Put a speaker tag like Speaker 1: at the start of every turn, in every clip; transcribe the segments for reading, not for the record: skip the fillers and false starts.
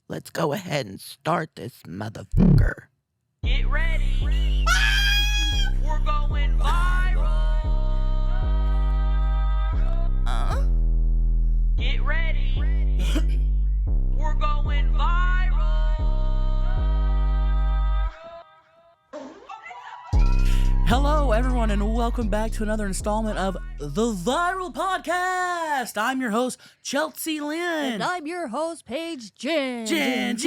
Speaker 1: Let's go ahead and start this motherfucker.
Speaker 2: Get ready. We're going viral. Get ready. We're going viral.
Speaker 3: Hello, everyone, and welcome back to another installment of the Viral Podcast. I'm your host, Chelcie Lynn.
Speaker 4: And I'm your host, Paige, Ginn.
Speaker 3: Jen.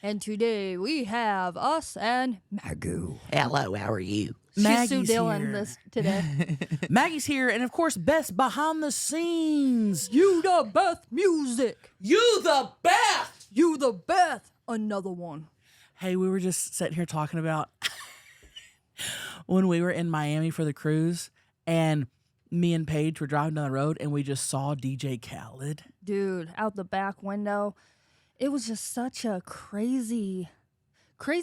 Speaker 4: And today we have us and Maggie.
Speaker 1: Hello, how are you?
Speaker 4: She's
Speaker 3: Maggie's
Speaker 4: Sue Dillon
Speaker 3: here.
Speaker 4: this today.
Speaker 3: Maggie's here, and of course, best behind the scenes.
Speaker 4: You the best music.
Speaker 3: You the best.
Speaker 4: You the best. Another one.
Speaker 3: Hey, we were just sitting here talking about when we were in Miami for the cruise, and me and Paige were driving down the road, and we just saw DJ Khaled.
Speaker 4: Dude, out the back window. It was just such a crazy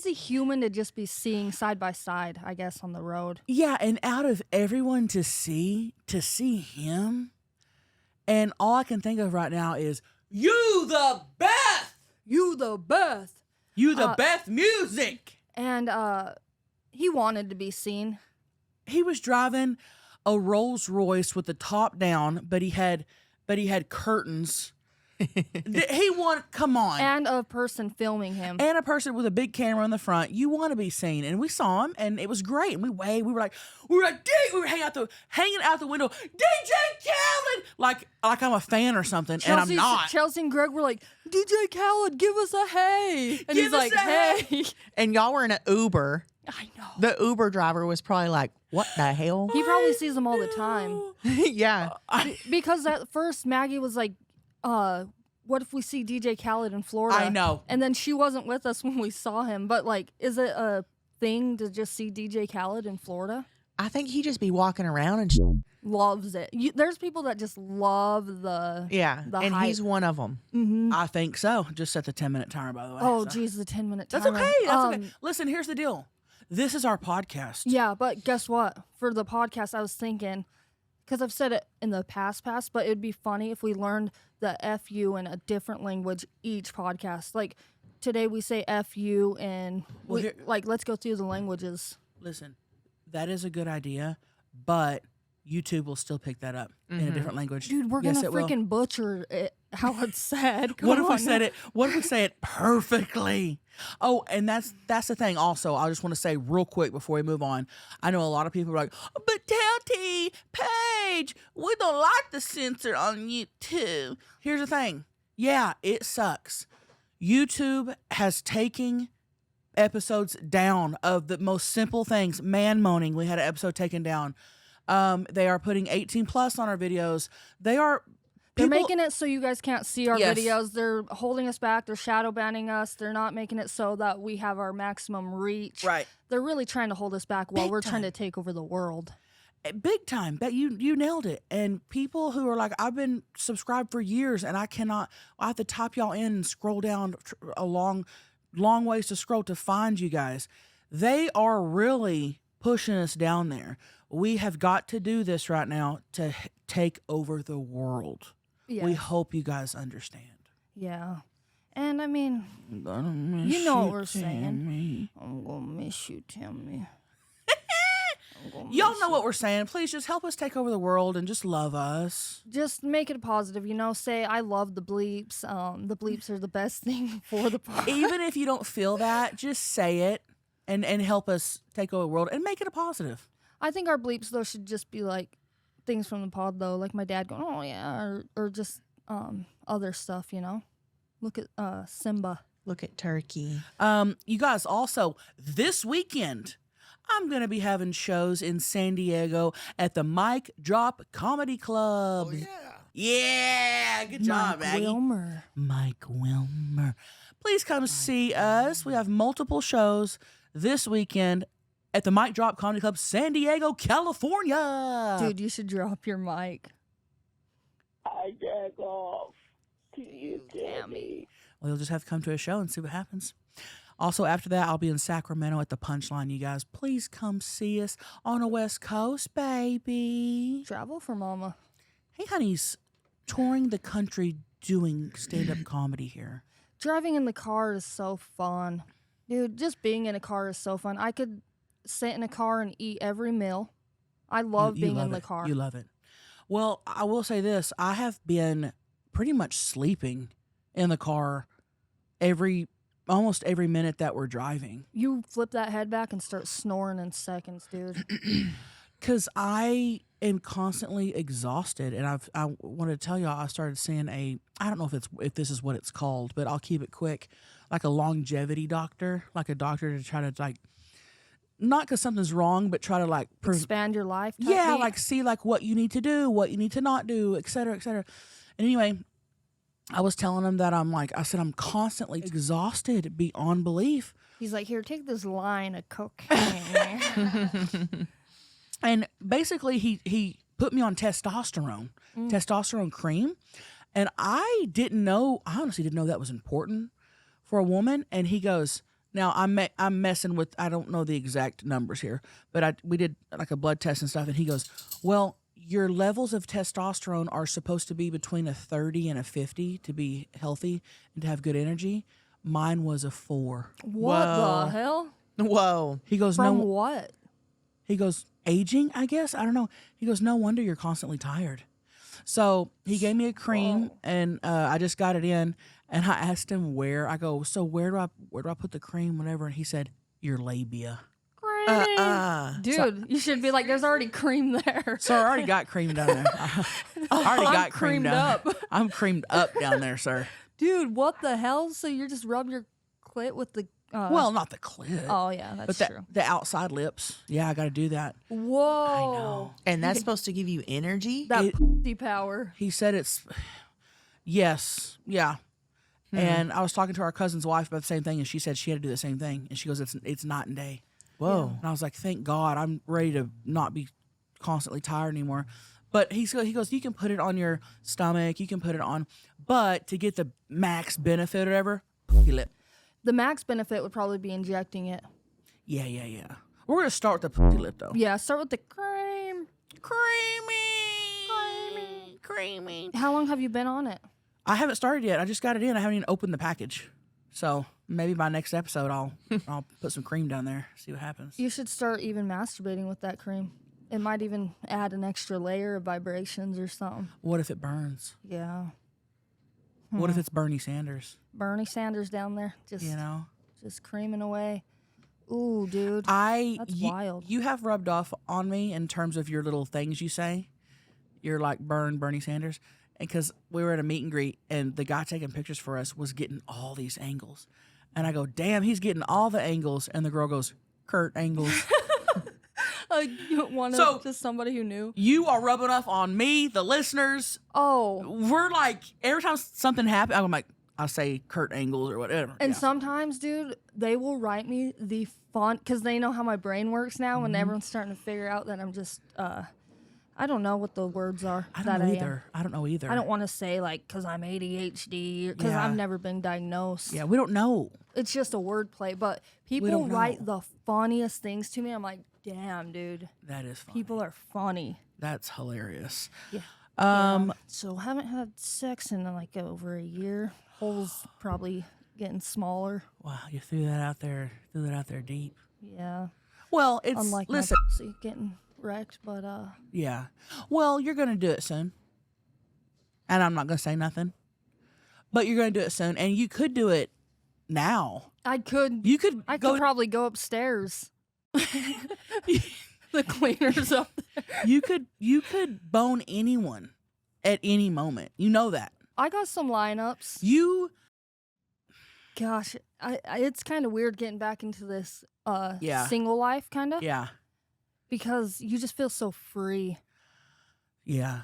Speaker 4: human to just be seeing side by side, I guess, on the road.
Speaker 3: Yeah, and out of everyone to see him, and all I can think of right now is, you the best!
Speaker 4: You the best.
Speaker 3: You the best music!
Speaker 4: And he wanted to be seen.
Speaker 3: He was driving a Rolls Royce with the top down, but he had curtains. Come on.
Speaker 4: And a person filming him.
Speaker 3: And a person with a big camera in the front. You want to be seen. And we saw him, and it was great. And we waved. We were hanging out the window, DJ Khaled! Like I'm a fan or something, and I'm not.
Speaker 4: Chelcie and Greg were like, DJ Khaled, give us a hey. And he's like, hey.
Speaker 1: And y'all were in an Uber.
Speaker 4: I know.
Speaker 1: The Uber driver was probably like, what the hell?
Speaker 4: He probably sees them all the time.
Speaker 1: Yeah.
Speaker 4: Because at first, Maggie was like, what if we see DJ Khaled in Florida?
Speaker 3: I know.
Speaker 4: And then she wasn't with us when we saw him. But, like, is it a thing to just see DJ Khaled in Florida?
Speaker 1: I think he just be walking around and
Speaker 4: Loves it. There's people that just love the
Speaker 1: and
Speaker 4: hype.
Speaker 1: he's one of them.
Speaker 4: Mm-hmm.
Speaker 3: I think so. Just set the 10-minute timer, by the way.
Speaker 4: Oh,
Speaker 3: so.
Speaker 4: geez, the 10-minute timer.
Speaker 3: That's okay. That's okay. Listen, here's the deal. This is our podcast.
Speaker 4: Yeah, but guess what? For the podcast, I was thinking, because I've said it in the past, but it'd be funny if we learned the FU in a different language each podcast. Like, today we say FU, and let's go through the languages.
Speaker 3: Listen, that is a good idea, but YouTube will still pick that up in a different language.
Speaker 4: Dude, we're
Speaker 3: Yes,
Speaker 4: gonna
Speaker 3: it will.
Speaker 4: freaking butcher it, how it's said.
Speaker 3: What if we said it? What if we say it perfectly? Oh, and that's the thing. Also, I just want to say real quick before we move on. I know a lot of people are like, "But tell T, Paige, we don't like the censor on YouTube." Here's the thing. Yeah, it sucks. YouTube has taken episodes down of the most simple things. Man moaning. We had an episode taken down. They are putting 18 plus on our videos. They're
Speaker 4: making it so you guys can't see our
Speaker 3: Yes.
Speaker 4: videos. They're holding us back. They're shadow banning us. They're not making it so that we have our maximum reach.
Speaker 3: Right.
Speaker 4: They're really trying to hold us back while
Speaker 3: Big
Speaker 4: we're trying
Speaker 3: time.
Speaker 4: to take over the world.
Speaker 3: Big time. Bet you nailed it. And people who are like, I've been subscribed for years and I have to type y'all in and scroll down a long ways to scroll to find you guys. They are really pushing us down there. We have got to do this right now to take over the world.
Speaker 4: Yeah.
Speaker 3: We hope you guys understand.
Speaker 4: Yeah. And I mean, you know what we're saying. I'm gonna miss you, Timmy.
Speaker 3: Y'all know what we're saying. Please just help us take over the world and just love us.
Speaker 4: Just make it a positive, say I love the bleeps. The bleeps are the best thing for the pod.
Speaker 3: Even if you don't feel that, just say it and help us take over the world and make it a positive.
Speaker 4: I think our bleeps though should just be like things from the pod though, like my dad going, "Oh yeah," or just other stuff, Look at Simba.
Speaker 1: Look at Turkey.
Speaker 3: You guys, also this weekend I'm gonna be having shows in San Diego at the Mic Drop Comedy Club.
Speaker 1: Oh,
Speaker 3: Yeah, good job,
Speaker 4: Mike
Speaker 3: Maggie.
Speaker 4: Wilmer.
Speaker 3: Mike Wilmer. Please come see us. We have multiple shows this weekend at the Mic Drop Comedy Club, San Diego, California.
Speaker 4: Dude, you should drop your mic.
Speaker 5: I jack off to you, Tammy.
Speaker 3: Well, you'll just have to come to a show and see what happens. Also, after that, I'll be in Sacramento at the Punchline, you guys. Please come see us on the West Coast, baby.
Speaker 4: Travel for mama.
Speaker 3: Hey, honeys, touring the country doing stand-up comedy here.
Speaker 4: Driving in the car is so fun. Dude, just being in a car is so fun. I could sit in a car and eat every meal. I love being
Speaker 3: love
Speaker 4: in the
Speaker 3: it.
Speaker 4: car.
Speaker 3: You love it. Well, I will say this. I have been pretty much sleeping in the car almost every minute that we're driving.
Speaker 4: You flip that head back and start snoring in seconds, dude.
Speaker 3: Because I am constantly exhausted, and I wanted to tell y'all I started seeing I don't know if this is what it's called, but I'll keep it quick, like a longevity doctor, like a doctor to try to like, not because something's wrong, but try to like
Speaker 4: Expand your life. Type
Speaker 3: yeah,
Speaker 4: beat?
Speaker 3: like see like what you need to do, what you need to not do, et cetera, et cetera. And anyway, I was telling him that I said I'm constantly exhausted beyond belief.
Speaker 4: He's like, here, take this line of cocaine.
Speaker 3: And basically, he put me on testosterone cream, and I honestly didn't know that was important for a woman. And he goes, now I'm messing with, I don't know the exact numbers here, but we did like a blood test and stuff, and he goes, well, your levels of testosterone are supposed to be between a 30 and a 50 to be healthy and to have good energy. Mine was a 4.
Speaker 4: What
Speaker 1: Whoa.
Speaker 4: the hell?
Speaker 1: Whoa.
Speaker 3: He goes,
Speaker 4: From
Speaker 3: no.
Speaker 4: what?
Speaker 3: He goes, aging, I guess? I don't know. He goes, no wonder you're constantly tired. So he gave me a cream, and I just got it in, and I asked him where. I go, so where do I put the cream, whatever? And he said, your labia.
Speaker 4: Dude, you should be like, there's already cream there.
Speaker 3: So I already got cream down there. I already
Speaker 4: I'm
Speaker 3: got cream
Speaker 4: creamed
Speaker 3: down
Speaker 4: up.
Speaker 3: there. I'm creamed up down there, sir.
Speaker 4: Dude, what the hell? So you just rub your clit with the...
Speaker 3: Well, not the clit.
Speaker 4: Oh, yeah,
Speaker 3: but
Speaker 4: that's true.
Speaker 3: the outside lips. Yeah, I got to do that.
Speaker 4: Whoa.
Speaker 3: I know.
Speaker 1: And that's supposed to give you energy?
Speaker 4: That pussy power.
Speaker 3: He said it's, yes, yeah. And I was talking to our cousin's wife about the same thing, and she said she had to do the same thing. And she goes, it's night and day.
Speaker 1: Whoa.
Speaker 3: And I was like, thank God, I'm ready to not be constantly tired anymore. But he goes, you can put it on your stomach, you can put it on, but to get the max benefit or whatever, pussy lip.
Speaker 4: The max benefit would probably be injecting it.
Speaker 3: Yeah. We're going to start with the pussy lip, though.
Speaker 4: Yeah, start with the cream.
Speaker 3: Creamy.
Speaker 4: How long have you been on it?
Speaker 3: I haven't started yet. I just got it in. I haven't even opened the package. So maybe by next episode, I'll put some cream down there, see what happens.
Speaker 4: You should start even masturbating with that cream. It might even add an extra layer of vibrations or something.
Speaker 3: What if it burns?
Speaker 4: Yeah.
Speaker 3: What if it's Bernie Sanders?
Speaker 4: Bernie Sanders down there, just creaming away. Ooh, dude. That's wild.
Speaker 3: You have rubbed off on me in terms of your little things you say. You're like Bernie Sanders. And because we were at a meet and greet, and the guy taking pictures for us was getting all these angles. And I go, damn, he's getting all the angles. And the girl goes, Kurt angles.
Speaker 4: Just somebody who knew.
Speaker 3: You are rubbing off on me, the listeners.
Speaker 4: Oh.
Speaker 3: We're like, every time something happens, I'm like, I say Kurt angles or whatever.
Speaker 4: And sometimes, dude, they will write me the font because they know how my brain works now, and everyone's starting to figure out that I'm just, I don't know what the words are.
Speaker 3: I don't know either. I
Speaker 4: don't want to say, like, because I'm ADHD, because I've never been diagnosed.
Speaker 3: Yeah, we don't know.
Speaker 4: It's just a wordplay, but people
Speaker 3: don't
Speaker 4: write
Speaker 3: know.
Speaker 4: the funniest things to me. I'm like, damn, dude.
Speaker 3: That is funny.
Speaker 4: People are funny.
Speaker 3: That's hilarious.
Speaker 4: Yeah. So haven't had sex in like over a year. Holes probably getting smaller.
Speaker 3: Wow, you threw that out there deep.
Speaker 4: Yeah.
Speaker 3: Well, it's
Speaker 4: Unlike
Speaker 3: listen.
Speaker 4: my pussy getting wrecked, but
Speaker 3: Yeah. Well, you're gonna do it soon, and I'm not gonna say nothing. But you're gonna do it soon, and you could do it now.
Speaker 4: I could probably go upstairs. The cleaner's up there.
Speaker 3: You could bone anyone at any moment. You know that.
Speaker 4: I got some lineups. Gosh, I it's kind of weird getting back into this single life kind of.
Speaker 3: Yeah.
Speaker 4: Because you just feel so free.
Speaker 3: Yeah.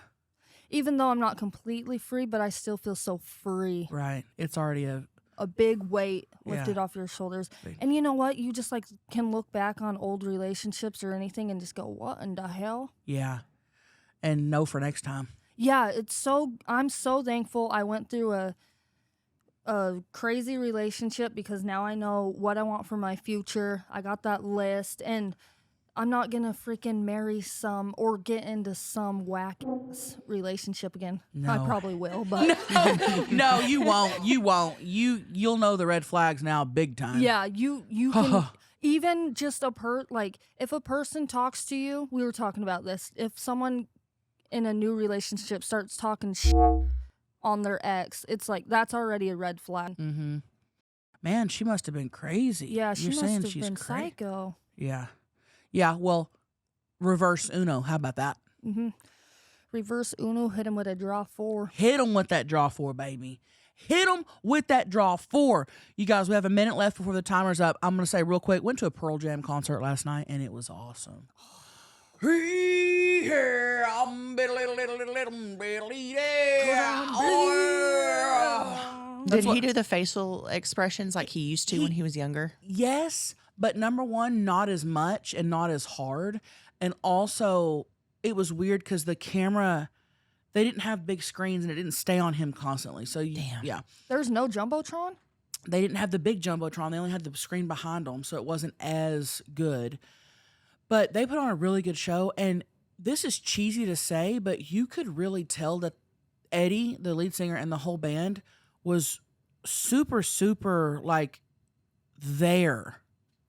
Speaker 4: Even though I'm not completely free, but I still feel so free.
Speaker 3: Right. It's already
Speaker 4: a big weight lifted off your shoulders.
Speaker 3: Big.
Speaker 4: And you know what? You just like can look back on old relationships or anything and just go, what in the hell?
Speaker 3: Yeah. And know for next time.
Speaker 4: Yeah, I'm so thankful I went through a crazy relationship because now I know what I want for my future. I got that list, and I'm not gonna freaking marry some or get into some whack relationship again. I
Speaker 3: No.
Speaker 4: probably will, but
Speaker 3: No, you won't. You won't. You'll know the red flags now, big time.
Speaker 4: yeah, you can even just like if a person talks to you, we were talking about this. If someone in a new relationship starts talking shit on their ex, it's like that's already a red flag.
Speaker 3: Mm-hmm. Man, she must have been crazy.
Speaker 4: Yeah, she
Speaker 3: You're
Speaker 4: must
Speaker 3: saying
Speaker 4: have
Speaker 3: she's
Speaker 4: been
Speaker 3: crazy.
Speaker 4: psycho.
Speaker 3: Yeah. Yeah. Well, reverse Uno. How about that?
Speaker 4: Mm-hmm. Reverse Uno, hit him with a draw 4.
Speaker 3: Hit them with that draw 4, baby. Hit them with that draw 4. You guys, we have a minute left before the timer's up. I'm going to say real quick, went to a Pearl Jam concert last night, and it was awesome.
Speaker 1: Did he do the facial expressions like he used to when he was younger?
Speaker 3: Yes, but number one, not as much and not as hard. And also, it was weird because the camera, they didn't have big screens and it didn't stay on him constantly. So, yeah.
Speaker 4: There's no Jumbotron?
Speaker 3: They didn't have the big Jumbotron. They only had the screen behind them, so it wasn't as good. But they put on a really good show. And this is cheesy to say, but you could really tell that Eddie, the lead singer, and the whole band was super, super, like, there.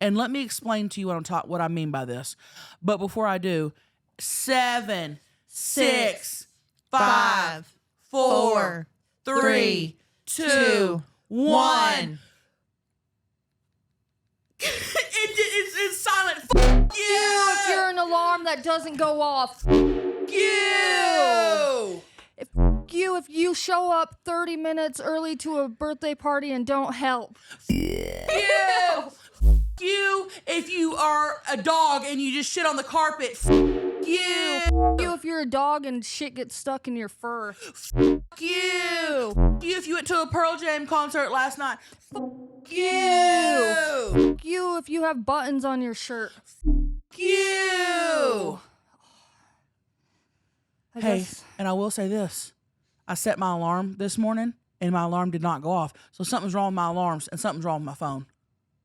Speaker 3: And let me explain to you what I mean by this. But before I do, 7, 6, 5, 4, 3, 2, 1. It's silent. F you.
Speaker 4: If you're an alarm that doesn't go off.
Speaker 3: You.
Speaker 4: If you show up 30 minutes early to a birthday party and don't help.
Speaker 3: You. You if you are a dog and you just shit on the carpet. You.
Speaker 4: You if you're a dog and shit gets stuck in your fur.
Speaker 3: You. You if you went to a Pearl Jam concert last night. You.
Speaker 4: You if you have buttons on your shirt.
Speaker 3: You.
Speaker 4: I
Speaker 3: Hey,
Speaker 4: guess.
Speaker 3: and I will say this. I set my alarm this morning and my alarm did not go off. So something's wrong with my alarms and something's wrong with my phone.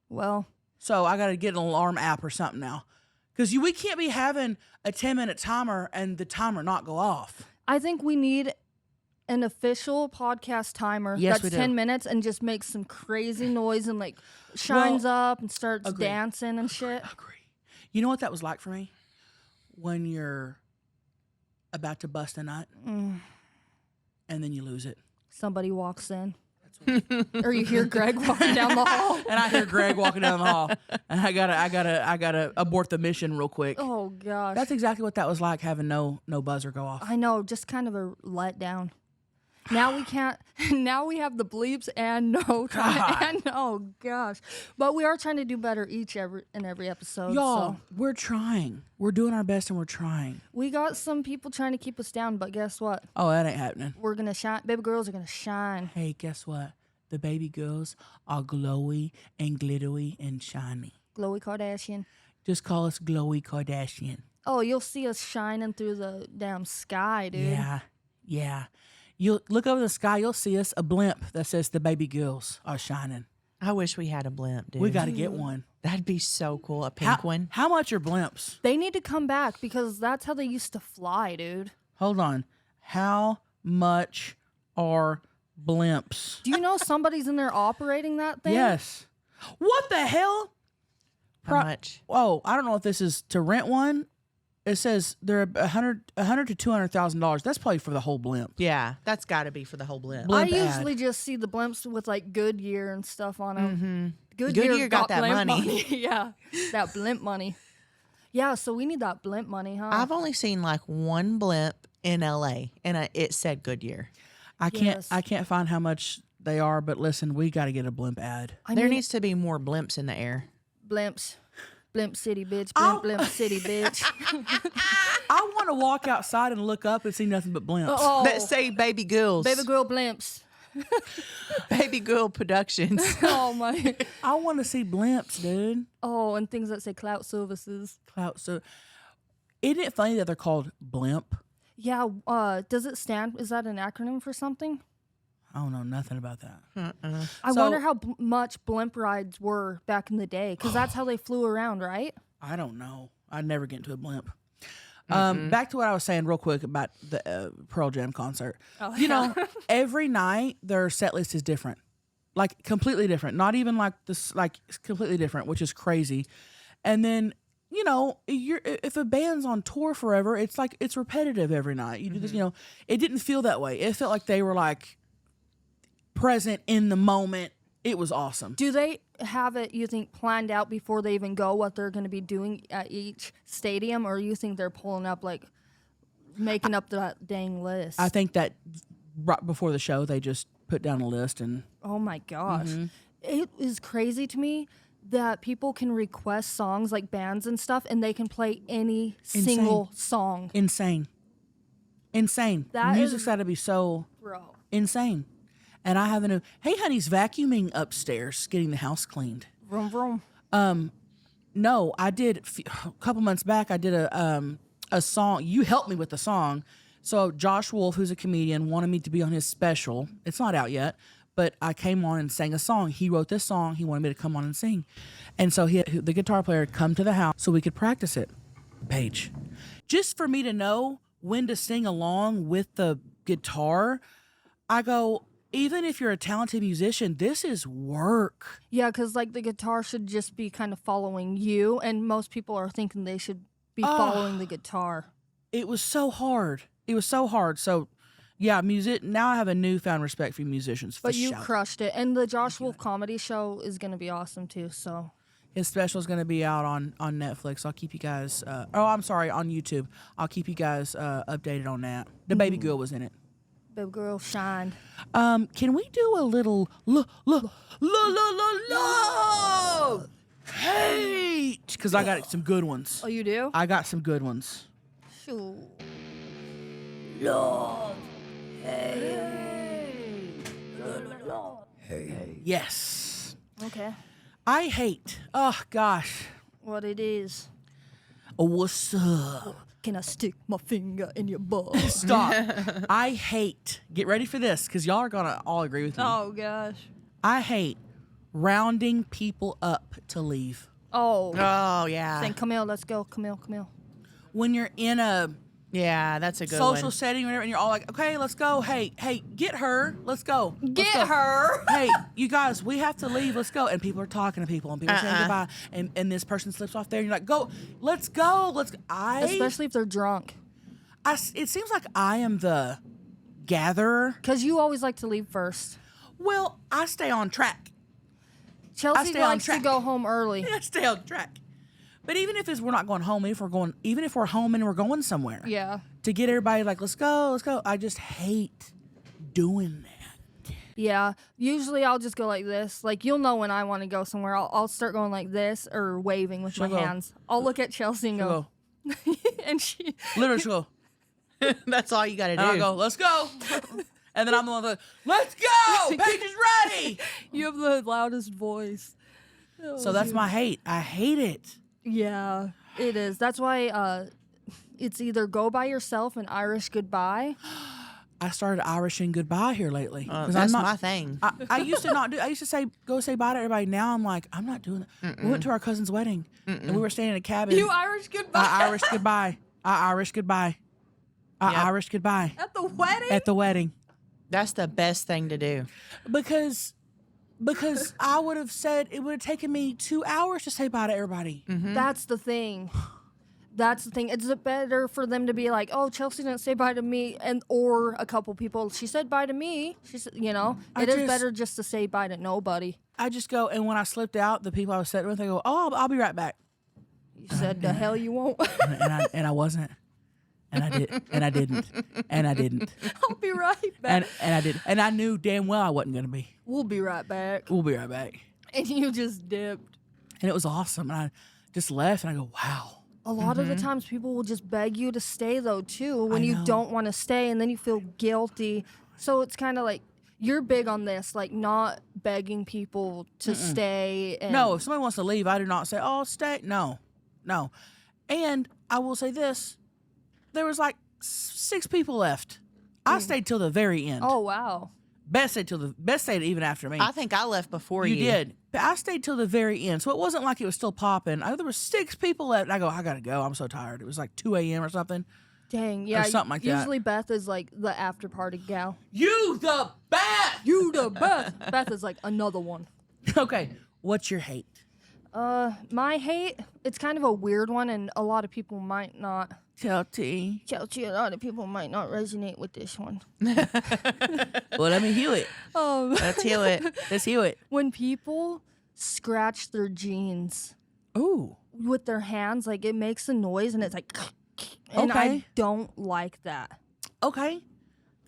Speaker 4: Well,
Speaker 3: So I got to get an alarm app or something now. Because we can't be having a 10-minute timer and the timer not go off.
Speaker 4: I think we need an official podcast timer
Speaker 3: Yes,
Speaker 4: that's
Speaker 3: we do.
Speaker 4: 10 minutes and just makes some crazy noise and like shines up and starts
Speaker 3: agree.
Speaker 4: dancing and shit.
Speaker 3: Agree. You know what that was like for me? When you're about to bust a nut and then you lose it.
Speaker 4: Somebody walks in. Or you hear Greg walking down the hall.
Speaker 3: And I hear Greg walking down the hall. And I gotta abort the mission real quick.
Speaker 4: Oh gosh.
Speaker 3: That's exactly what that was like, having no buzzer go off.
Speaker 4: I know, just kind of a letdown. Now we can't. Now we have the bleeps and no time. And oh gosh, but we are trying to do better every episode.
Speaker 3: Y'all,
Speaker 4: So.
Speaker 3: we're trying. We're doing our best and we're trying.
Speaker 4: We got some people trying to keep us down, but guess what?
Speaker 3: Oh, that ain't happening.
Speaker 4: We're gonna shine. Baby girls are gonna shine.
Speaker 3: Hey, guess what? The baby girls are glowy and glittery and shiny.
Speaker 4: Glowy Kardashian.
Speaker 3: Just call us Glowy Kardashian.
Speaker 4: Oh, you'll see us shining through the damn sky, dude.
Speaker 3: Yeah. You'll look over the sky, you'll see us a blimp that says the baby girls are shining.
Speaker 1: I wish we had a blimp, dude.
Speaker 3: We got to get one.
Speaker 1: That'd be so cool. A pink one.
Speaker 3: How much are blimps?
Speaker 4: They need to come back because that's how they used to fly, dude.
Speaker 3: Hold on. How much are blimps?
Speaker 4: Do you know somebody's in there operating that thing?
Speaker 3: Yes. What the hell?
Speaker 1: How much?
Speaker 3: Oh, I don't know if this is to rent one. It says they're $100 to $200,000. That's probably for the whole blimp.
Speaker 1: Yeah, that's got to be for the whole blimp.
Speaker 3: Blimp
Speaker 4: I
Speaker 3: ad.
Speaker 4: usually just see the blimps with like Goodyear and stuff on them.
Speaker 1: Goodyear got that
Speaker 4: blimp
Speaker 1: money.
Speaker 4: Yeah, that blimp money. Yeah, so we need that blimp money, huh?
Speaker 1: I've only seen like one blimp in LA, and it said Goodyear.
Speaker 3: I
Speaker 4: Yes.
Speaker 3: can't find how much they are, but listen, we got to get a blimp ad.
Speaker 1: There needs to be more blimps in the air.
Speaker 4: blimps. Blimp city, bitch.
Speaker 3: Oh.
Speaker 4: Blimp city, bitch.
Speaker 3: I want to walk outside and look up and see nothing but blimps.
Speaker 4: Oh,
Speaker 1: That say Baby Girls.
Speaker 4: baby girl blimps.
Speaker 1: Baby Girl Productions.
Speaker 4: Oh my.
Speaker 3: I want to see blimps, dude.
Speaker 4: Oh, and things that say clout services.
Speaker 3: Clout. So, isn't it funny that they're called blimp?
Speaker 4: Yeah. Does it stand? Is that an acronym for something?
Speaker 3: I don't know nothing about that.
Speaker 4: I
Speaker 3: So-
Speaker 4: wonder how much blimp rides were back in the day, because that's how they flew around, right?
Speaker 3: I don't know. I'd never get into a blimp. Back to what I was saying real quick about the Pearl Jam concert.
Speaker 4: Oh,
Speaker 3: You know, every night their set list is different, like completely different. Not even like this, like completely different, which is crazy. And then, you know, if a band's on tour forever, it's like it's repetitive every night. You do this, you know. It didn't feel that way. It felt like they were like present in the moment. It was awesome.
Speaker 4: Do they have it, you think, planned out before they even go what they're going to be doing at each stadium? Or you think they're pulling up, like, making up that dang list?
Speaker 3: I think that right before the show, they just put down a list and...
Speaker 4: Oh, my gosh.
Speaker 3: Mm-hmm.
Speaker 4: It is crazy to me that people can request songs, like bands and stuff, and they can play any single song.
Speaker 3: Insane.
Speaker 4: That
Speaker 3: Music's
Speaker 4: is-
Speaker 3: got to be so
Speaker 4: Bro.
Speaker 3: insane. And I have a new... Hey, honey's vacuuming upstairs, getting the house cleaned.
Speaker 4: Vroom, vroom.
Speaker 3: No, I did a couple months back. I did a song. You helped me with the song. So Josh Wolf, who's a comedian, wanted me to be on his special. It's not out yet, but I came on and sang a song. He wrote this song. He wanted me to come on and sing, and so the guitar player come to the house so we could practice it. Paige, just for me to know when to sing along with the guitar, I go. Even if you're a talented musician, this is work.
Speaker 4: Yeah, because, like, the guitar should just be kind of following you, and most people are thinking they should be following the guitar.
Speaker 3: It was so hard. So, yeah, music. Now I have a newfound respect for musicians.
Speaker 4: But
Speaker 3: for
Speaker 4: you
Speaker 3: sure.
Speaker 4: crushed it. And the Josh Wolf comedy show is going to be awesome, too, so...
Speaker 3: His special is going to be out on Netflix. I'll keep you guys. On YouTube. I'll keep you guys updated on that. The baby girl was in it.
Speaker 4: Baby girl shined.
Speaker 3: Can we do a little love hate? Because I got some good ones.
Speaker 4: Oh, you do?
Speaker 3: I got some good ones.
Speaker 4: Shoot.
Speaker 3: Yes.
Speaker 4: Okay.
Speaker 3: I hate. Oh gosh.
Speaker 4: What it is.
Speaker 3: What's up?
Speaker 4: Can I stick my finger in your butt?
Speaker 3: Stop. I hate. Get ready for this, because y'all are gonna all agree with me.
Speaker 4: Oh, gosh.
Speaker 3: I hate rounding people up to leave.
Speaker 4: Oh.
Speaker 1: Oh, yeah.
Speaker 4: Saying, Camille, let's go. Camille.
Speaker 3: When you're in a
Speaker 1: Yeah, that's a good
Speaker 3: social
Speaker 1: one.
Speaker 3: setting or whatever, and you're all like, okay, let's go. Hey, get her. Let's go. Let's go.
Speaker 4: her.
Speaker 3: Hey, you guys, we have to leave. Let's go. And people are talking to people, and people are saying goodbye, and this person slips off there, and you're like, go. Let's go.
Speaker 4: Especially if they're drunk.
Speaker 3: It seems like I am the gatherer.
Speaker 4: Because you always like to leave first.
Speaker 3: Well, I stay on track.
Speaker 4: Chelsea
Speaker 3: stay on
Speaker 4: likes to
Speaker 3: track.
Speaker 4: go home early.
Speaker 3: I stay on track. But even if we're not going home, even if we're home and we're going somewhere,
Speaker 4: Yeah.
Speaker 3: to get everybody like, let's go. I just hate doing that.
Speaker 4: Yeah. Usually I'll just go like this. Like, you'll know when I want to go somewhere. I'll start going like this or waving with my
Speaker 3: She'll go.
Speaker 4: hands. I'll look at Chelsea and go.
Speaker 3: Go.
Speaker 4: And she.
Speaker 3: Literally, she'll go.
Speaker 1: That's all you got to do.
Speaker 3: And I go, let's go. And then I'm the one that, let's go. Paige is ready.
Speaker 4: You have the loudest voice.
Speaker 3: So that's my hate. I hate it.
Speaker 4: Yeah, it is. That's why it's either go by yourself and Irish goodbye.
Speaker 3: I started Irishing goodbye here lately. 'Cause
Speaker 1: That's
Speaker 3: I'm not,
Speaker 1: my thing.
Speaker 3: I used to not do. I used to go say bye to everybody. Now I'm like, I'm not doing that. We went to our cousin's wedding, and we were staying in a cabin.
Speaker 4: You Irish goodbye
Speaker 3: I Irish goodbye. I Irish goodbye. I
Speaker 1: Yep.
Speaker 3: Irish goodbye
Speaker 4: at the wedding.
Speaker 3: at the wedding
Speaker 1: That's the best thing to do.
Speaker 3: because I would have said it would have taken me 2 hours to say bye to everybody.
Speaker 4: That's the thing. That's the thing. It's better for them to be like, "Oh, Chelsea didn't say bye to me," or a couple people. She said bye to me. She said, it is better just to say bye to nobody.
Speaker 3: I just go, and when I slipped out, the people I was sitting with, they go, "Oh, I'll be right back,"
Speaker 4: You said, "The hell you won't."
Speaker 3: and I wasn't, and I didn't.
Speaker 4: I'll be right back.
Speaker 3: And I did. And I knew damn well I wasn't going to be.
Speaker 4: We'll be right back.
Speaker 3: We'll be right back.
Speaker 4: And you just dipped.
Speaker 3: And it was awesome. And I just left and I go, wow.
Speaker 4: A lot of the times people will just beg you to stay, though, too, when
Speaker 3: I
Speaker 4: you
Speaker 3: know.
Speaker 4: don't want to stay, and then you feel guilty. So it's kind of like, you're big on this, like not begging people to stay. And
Speaker 3: No, if somebody wants to leave, I do not say, oh, stay. No. And I will say this. There was like 6 people left. I stayed till the very end.
Speaker 4: Oh, wow.
Speaker 3: Beth stayed even after me.
Speaker 1: I think I left before you.
Speaker 3: You did. But I stayed till the very end. So it wasn't like it was still popping. There were 6 people left. I go, I got to go. I'm so tired. It was like 2 a.m. or something.
Speaker 4: Dang, yeah.
Speaker 3: something like that.
Speaker 4: Usually Beth is like the after party gal.
Speaker 3: You the Beth!
Speaker 4: You the Beth. Beth is like another one.
Speaker 3: Okay. What's your hate?
Speaker 4: My hate, it's kind of a weird one, and a lot of people might not.
Speaker 3: Chelcie.
Speaker 4: Chelcie, a lot of people might not resonate with this one.
Speaker 3: Well, let me hear it.
Speaker 1: Let's hear it.
Speaker 3: Let's hear it.
Speaker 4: When people scratch their jeans
Speaker 3: Ooh.
Speaker 4: with their hands, like it makes a noise, and it's like, and I
Speaker 3: Okay.
Speaker 4: don't like that.
Speaker 3: Okay.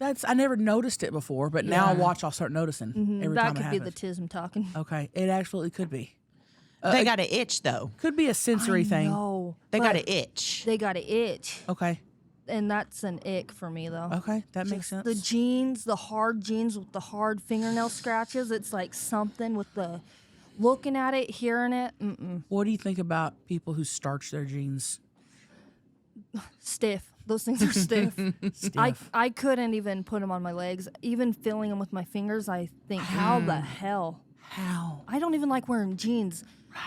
Speaker 3: I never noticed it before, but now I'll start noticing every
Speaker 4: That
Speaker 3: time it
Speaker 4: could be the
Speaker 3: happens.
Speaker 4: tism talking.
Speaker 3: Okay. It absolutely could be.
Speaker 1: They got an itch though.
Speaker 3: Could be a sensory thing.
Speaker 4: No,
Speaker 1: They got an itch.
Speaker 4: They got an itch,
Speaker 3: Okay.
Speaker 4: and that's an ick for me though.
Speaker 3: Okay. That makes sense.
Speaker 4: The jeans, the hard jeans with the hard fingernail scratches, it's like something with the looking at it, hearing it.
Speaker 3: What do you think about people who starch their jeans?
Speaker 4: Stiff. Those things are stiff.
Speaker 3: Stiff.
Speaker 4: I couldn't even put them on my legs. Even feeling them with my fingers, I think, how the hell?
Speaker 3: How?
Speaker 4: I don't even like wearing jeans.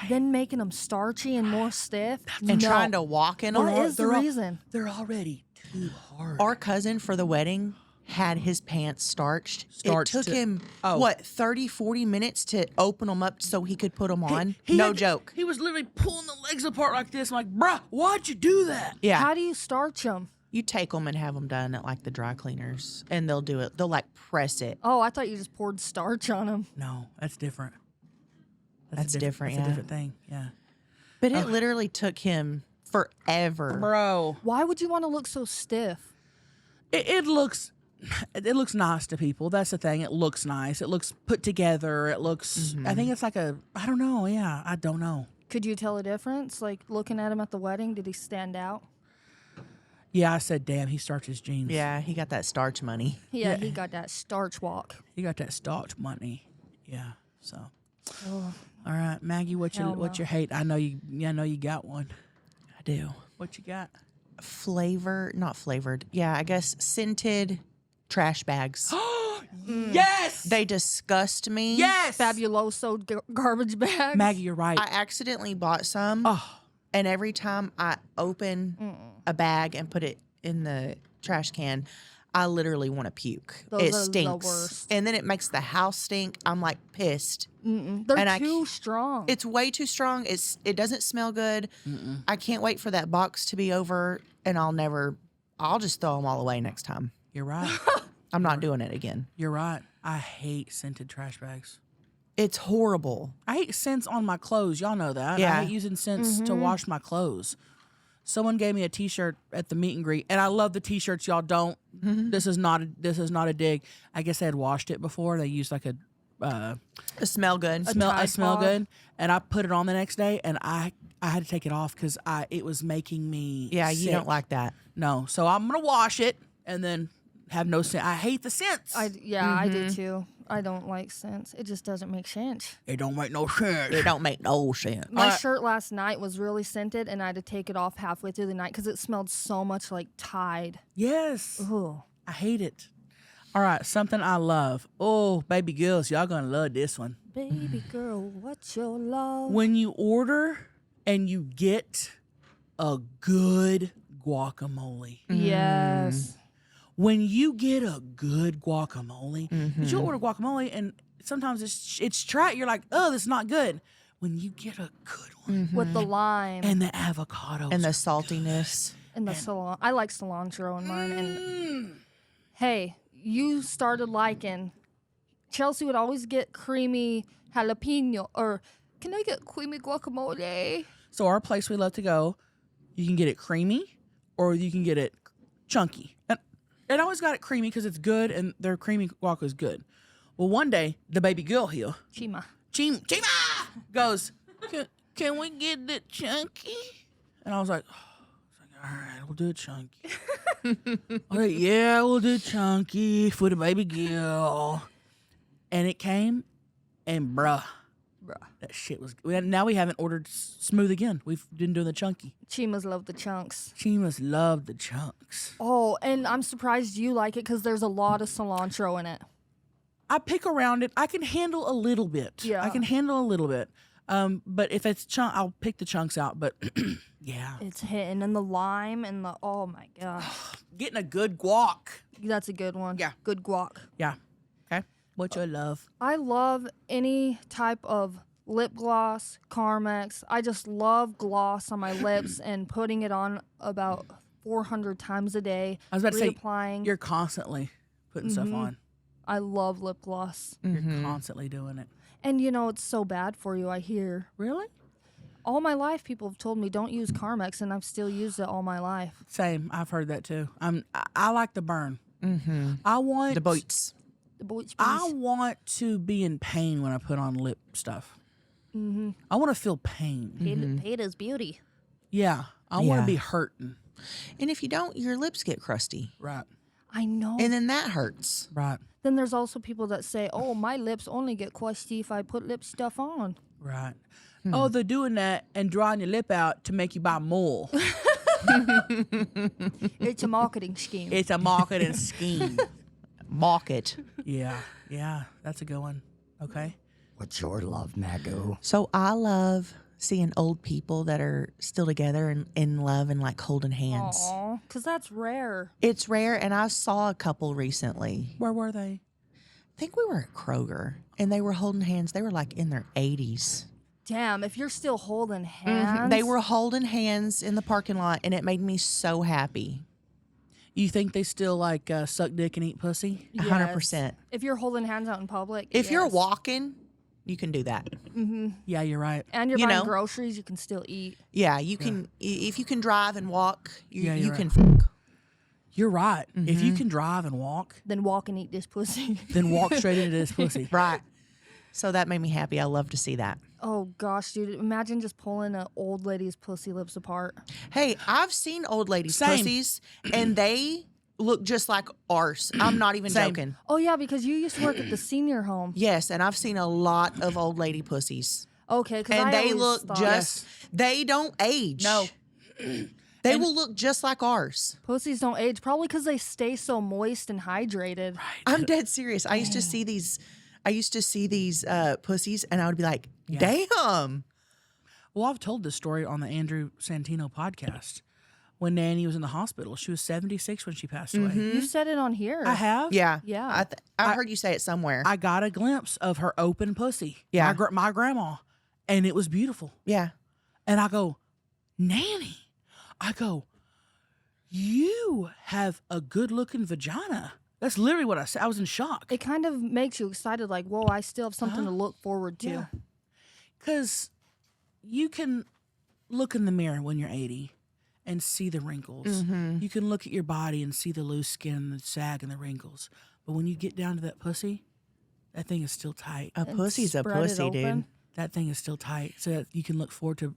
Speaker 4: Then making them starchy and more stiff.
Speaker 1: And
Speaker 4: no.
Speaker 1: trying to walk in them.
Speaker 4: What is the reason?
Speaker 3: They're already too hard.
Speaker 1: Our cousin for the wedding had his pants starched.
Speaker 3: Starched
Speaker 1: it took
Speaker 3: to-
Speaker 1: him,
Speaker 3: oh.
Speaker 1: 30, 40 minutes to open them up so he could put them on?
Speaker 3: He
Speaker 1: No
Speaker 3: had to-
Speaker 1: joke.
Speaker 3: He was literally pulling the legs apart like this. I'm like, bruh, why'd you do that?
Speaker 1: Yeah.
Speaker 4: How do you starch them?
Speaker 1: You take them and have them done at like the dry cleaners and they'll do it. They'll like press it.
Speaker 4: Oh, I thought you just poured starch on them.
Speaker 3: No, that's different.
Speaker 1: That's different,
Speaker 3: That's
Speaker 1: yeah.
Speaker 3: a different thing. Yeah.
Speaker 1: But it literally took him forever.
Speaker 3: Bro.
Speaker 4: Why would you want to look so stiff?
Speaker 3: It looks nice to people. That's the thing. It looks nice. It looks put together. It looks I think it's like I don't know. Yeah, I don't know.
Speaker 4: Could you tell a difference? Like looking at him at the wedding, did he stand out?
Speaker 3: Yeah, I said, damn, he starches jeans.
Speaker 1: Yeah, he got that starch money.
Speaker 4: Yeah, he got that starch walk.
Speaker 3: He got that starch money. Yeah. So
Speaker 4: Oh,
Speaker 3: all right, Maggie, what's
Speaker 4: Hell
Speaker 3: your
Speaker 4: no.
Speaker 3: hate? I know you got one.
Speaker 1: I do.
Speaker 3: What you got?
Speaker 1: Not flavored. Yeah, I guess scented trash bags.
Speaker 3: Yes.
Speaker 1: They disgust me.
Speaker 3: Yes.
Speaker 4: Fabuloso garbage bags.
Speaker 3: Maggie, you're right.
Speaker 1: I accidentally bought some.
Speaker 3: Oh.
Speaker 1: And every time I open a bag and put it in the trash can, I literally want to puke.
Speaker 4: Those
Speaker 1: It
Speaker 4: are the
Speaker 1: stinks.
Speaker 4: worst.
Speaker 1: And then it makes the house stink. I'm like pissed.
Speaker 4: They're
Speaker 1: And I
Speaker 4: too strong.
Speaker 1: It's way too strong. It doesn't smell good. I can't wait for that box to be over and I'll just throw them all away next time.
Speaker 3: You're right.
Speaker 1: I'm not doing it again.
Speaker 3: You're right. I hate scented trash bags.
Speaker 1: It's horrible.
Speaker 3: I hate scents on my clothes. Y'all know that.
Speaker 1: Yeah.
Speaker 3: I hate using scents to wash my clothes. Someone gave me a T-shirt at the meet and greet, and I love the T-shirts. Y'all don't. This is not a dig. I guess they had washed it before. They used like
Speaker 1: It smell good.
Speaker 3: smell
Speaker 4: Tide
Speaker 3: good, and I put it on the next day, and I had to take it off because it was making me
Speaker 1: Yeah, you
Speaker 3: sick.
Speaker 1: don't like that.
Speaker 3: No, so I'm gonna wash it and then have no scent. I hate the scents.
Speaker 4: I do too. I don't like scents. It just doesn't make sense.
Speaker 3: It don't make no sense.
Speaker 1: It don't make no sense.
Speaker 4: My shirt last night was really scented, and I had to take it off halfway through the night because it smelled so much like Tide.
Speaker 3: Yes.
Speaker 4: Ugh.
Speaker 3: I hate it. All right, something I love. Oh, baby girls, y'all gonna love this one.
Speaker 4: Baby girl, what's your love?
Speaker 3: When you order and you get a good guacamole.
Speaker 4: Yes.
Speaker 3: When you get a good guacamole, 'cause you'll order guacamole and sometimes it's try. You're like, oh, this is not good. When you get a good one
Speaker 4: With the lime
Speaker 3: and the avocado
Speaker 1: And the saltiness.
Speaker 4: and the cilantro. I like cilantro in mine. And hey, you started liking. Chelcie would always get creamy jalapeno, or can I get creamy guacamole?
Speaker 3: So our place we love to go, you can get it creamy or you can get it chunky. And I always got it creamy because it's good and their creamy guac is good. Well, one day, the baby girl here,
Speaker 4: Chima.
Speaker 3: Chima, goes, can we get the chunky? And I was like, all right, we'll do it chunky. All right, yeah, we'll do chunky for the baby girl. And it came, and bruh, that shit was. Now we haven't ordered smooth again. We've been doing the chunky.
Speaker 4: Chimas love the chunks.
Speaker 3: Chimas love the chunks.
Speaker 4: Oh, and I'm surprised you like it because there's a lot of cilantro in it.
Speaker 3: I pick around it. I can handle a little bit.
Speaker 4: Yeah.
Speaker 3: I can handle a little bit. But if it's I'll pick the chunks out. But yeah,
Speaker 4: It's hitting, and the lime and the oh my gosh,
Speaker 3: getting a good guac.
Speaker 4: that's a good one.
Speaker 3: Yeah.
Speaker 4: Good guac.
Speaker 3: Yeah. Okay. What you love?
Speaker 4: I love any type of lip gloss, Carmex. I just love gloss on my lips and putting it on about 400 times a day.
Speaker 3: I was about to say,
Speaker 4: reapplying.
Speaker 3: you're constantly putting stuff on.
Speaker 4: I love lip gloss.
Speaker 3: You're constantly doing it.
Speaker 4: And you know, it's so bad for you, I hear.
Speaker 3: Really?
Speaker 4: All my life, people have told me don't use Carmex, and I've still used it all my life.
Speaker 3: Same. I've heard that too. I like the burn. I want
Speaker 1: The boats.
Speaker 4: The boys,
Speaker 3: I want to be in pain when I put on lip stuff. I want to feel pain.
Speaker 4: Paid is beauty.
Speaker 3: Yeah. I want
Speaker 1: Yeah.
Speaker 3: to be hurting.
Speaker 1: And if you don't, your lips get crusty.
Speaker 3: Right.
Speaker 4: I know.
Speaker 1: And then that hurts.
Speaker 3: Right.
Speaker 4: Then there's also people that say, oh, my lips only get crusty if I put lip stuff on.
Speaker 3: Right. Oh, they're doing that and drawing your lip out to make you buy more.
Speaker 4: It's a marketing scheme.
Speaker 3: It's a marketing scheme.
Speaker 1: Market.
Speaker 3: Yeah. Yeah. That's a good one. Okay.
Speaker 6: What's your love, Magoo?
Speaker 1: So I love seeing old people that are still together and in love and like holding hands.
Speaker 4: Aw, because that's rare.
Speaker 1: It's rare, and I saw a couple recently.
Speaker 3: Where were they?
Speaker 1: I think we were at Kroger, and they were holding hands. They were like in their 80s.
Speaker 4: Damn, if you're still holding hands.
Speaker 1: They were holding hands in the parking lot, and it made me so happy.
Speaker 3: You think they still like suck dick and eat pussy?
Speaker 1: 100%.
Speaker 4: If you're holding hands out in public.
Speaker 1: If you're
Speaker 4: yes.
Speaker 1: walking, you can do that.
Speaker 3: Yeah, you're right.
Speaker 4: And you're
Speaker 1: you
Speaker 4: buying
Speaker 1: know.
Speaker 4: groceries, you can still eat.
Speaker 1: Yeah, you can. If you can drive and walk,
Speaker 3: Yeah,
Speaker 1: you
Speaker 3: you're
Speaker 1: can.
Speaker 3: right. You're right. If you can drive and walk,
Speaker 4: Then walk and eat this pussy.
Speaker 3: then walk straight into this pussy.
Speaker 1: Right. So that made me happy. I love to see that.
Speaker 4: Oh gosh, dude! Imagine just pulling an old lady's pussy lips apart.
Speaker 1: Hey, I've seen old ladies'
Speaker 3: Same.
Speaker 1: pussies, and they look just like ours. I'm not even
Speaker 3: Same.
Speaker 1: joking.
Speaker 4: Oh yeah, because you used to work at the senior home.
Speaker 1: Yes, and I've seen a lot of old lady pussies,
Speaker 4: Okay, because
Speaker 1: and
Speaker 4: I
Speaker 1: they
Speaker 4: always
Speaker 1: look
Speaker 4: thought
Speaker 1: just. They don't age.
Speaker 3: No.
Speaker 1: They will look just like ours.
Speaker 4: pussies don't age. Probably because they stay so moist and hydrated.
Speaker 1: I'm dead serious. I used to see these. I used to see these pussies, and I would be like, "Damn!"
Speaker 3: Well, I've told this story on the Andrew Santino podcast. When Nanny was in the hospital, she was 76 when she passed away.
Speaker 4: You said it on here.
Speaker 3: I have.
Speaker 1: Yeah,
Speaker 4: Yeah.
Speaker 1: I heard you say it somewhere.
Speaker 3: I got a glimpse of her open pussy.
Speaker 1: Yeah.
Speaker 3: My grandma, and it was beautiful.
Speaker 1: yeah,
Speaker 3: And I go, Nanny. I go, you have a good looking vagina. That's literally what I said. I was in shock.
Speaker 4: It kind of makes you excited, like, whoa, I still have something to look forward to.
Speaker 3: Yeah. Because you can look in the mirror when you're 80 and see the wrinkles. You can look at your body and see the loose skin, the sag, and the wrinkles. But when you get down to that pussy, that thing is still tight.
Speaker 1: a pussy's a
Speaker 4: spread it
Speaker 1: pussy, dude.
Speaker 4: open.
Speaker 3: That thing is still tight. So that you can look forward to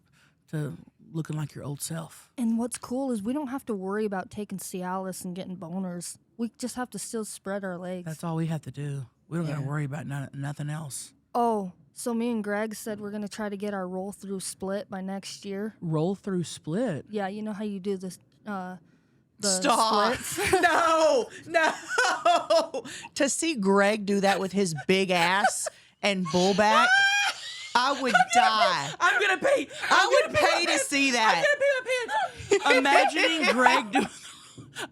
Speaker 3: looking like your old self.
Speaker 4: And what's cool is we don't have to worry about taking Cialis and getting boners. We just have to still spread our legs.
Speaker 3: That's all we have to do. We don't got to worry about nothing else.
Speaker 4: Oh, so me and Greg said we're going to try to get our roll through split by next year.
Speaker 3: Roll through split.
Speaker 4: Yeah, you know how you do this, the
Speaker 1: Stop.
Speaker 4: splits?
Speaker 1: No. To see Greg do that with his big ass and bullback, I would die.
Speaker 3: I'm gonna pay.
Speaker 1: I would pay to see that.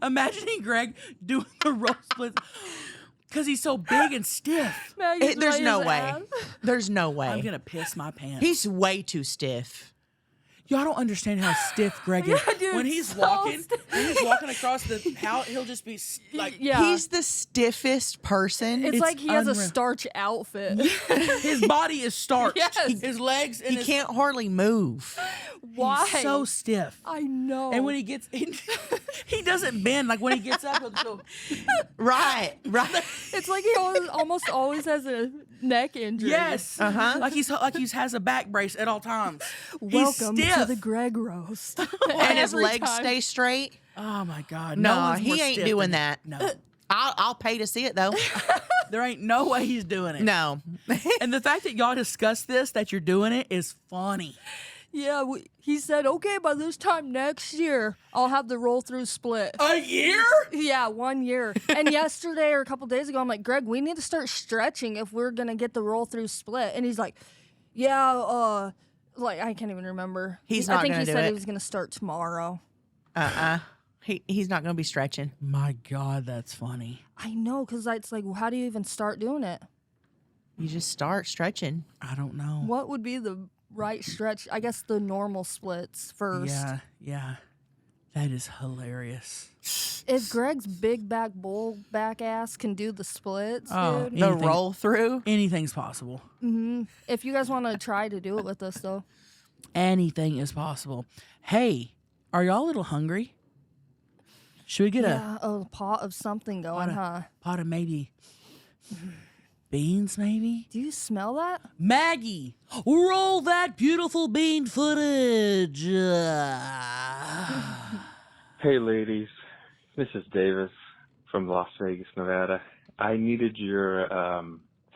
Speaker 3: Imagining Greg doing the roll split because he's so big and stiff.
Speaker 1: There's no way. There's no
Speaker 3: I'm
Speaker 1: way.
Speaker 3: gonna piss my pants.
Speaker 1: He's way too stiff.
Speaker 3: Y'all don't understand how stiff Greg is.
Speaker 4: Yeah, dude,
Speaker 3: when he's
Speaker 4: so
Speaker 3: walking, across the house, he'll just be like,
Speaker 4: Yeah.
Speaker 1: He's the stiffest person.
Speaker 4: It's
Speaker 3: It's
Speaker 4: like he has a
Speaker 3: unreal.
Speaker 4: starch outfit.
Speaker 3: his body is starched.
Speaker 4: Yes.
Speaker 3: His legs and
Speaker 1: He can't hardly move.
Speaker 4: Why?
Speaker 3: He's so stiff.
Speaker 4: I know.
Speaker 3: And when he gets in, he doesn't bend. Like when he gets up, he'll go.
Speaker 1: Right.
Speaker 4: It's like he almost always has a neck injury.
Speaker 3: Yes. Like he's has a back brace at all times.
Speaker 4: Welcome
Speaker 3: he's stiff.
Speaker 4: to the Greg roast.
Speaker 1: And his
Speaker 4: Every
Speaker 1: legs
Speaker 4: time.
Speaker 1: stay straight.
Speaker 3: Oh my God.
Speaker 1: No,
Speaker 3: one's more
Speaker 1: he ain't
Speaker 3: stiff
Speaker 1: doing
Speaker 3: than-
Speaker 1: that.
Speaker 3: No.
Speaker 1: I'll pay to see it though.
Speaker 3: There ain't no way he's doing it.
Speaker 1: No.
Speaker 3: And the fact that y'all discuss this, that you're doing it, is funny.
Speaker 4: Yeah, he said, okay, by this time next year, I'll have the roll-through split.
Speaker 3: A year?
Speaker 4: Yeah, 1 year. And yesterday or a couple days ago, I'm like, Greg, we need to start stretching if we're going to get the roll-through split. And he's like, yeah, like, I can't even remember.
Speaker 1: He's
Speaker 4: I
Speaker 1: not
Speaker 4: think
Speaker 1: gonna
Speaker 4: he
Speaker 1: do
Speaker 4: said
Speaker 1: it.
Speaker 4: he was going to start tomorrow.
Speaker 1: He's not going to be stretching.
Speaker 3: My God, that's funny.
Speaker 4: I know, because it's like, how do you even start doing it?
Speaker 1: You just start stretching.
Speaker 3: I don't know.
Speaker 4: What would be the right stretch? I guess the normal splits first.
Speaker 3: Yeah. That is hilarious.
Speaker 4: If Greg's big back, bull back ass can do the splits,
Speaker 3: Oh,
Speaker 4: dude.
Speaker 1: The
Speaker 3: Anything-
Speaker 1: roll through.
Speaker 3: Anything's possible.
Speaker 4: If you guys want to try to do it with us, though.
Speaker 3: Anything is possible. Hey, are y'all a little hungry? Should we get
Speaker 4: Yeah, a pot of something going, huh?
Speaker 3: a pot of maybe beans, maybe?
Speaker 4: Do you smell that?
Speaker 3: Maggie, roll that beautiful bean footage.
Speaker 7: Hey, ladies. This is Davis from Las Vegas, Nevada. I needed your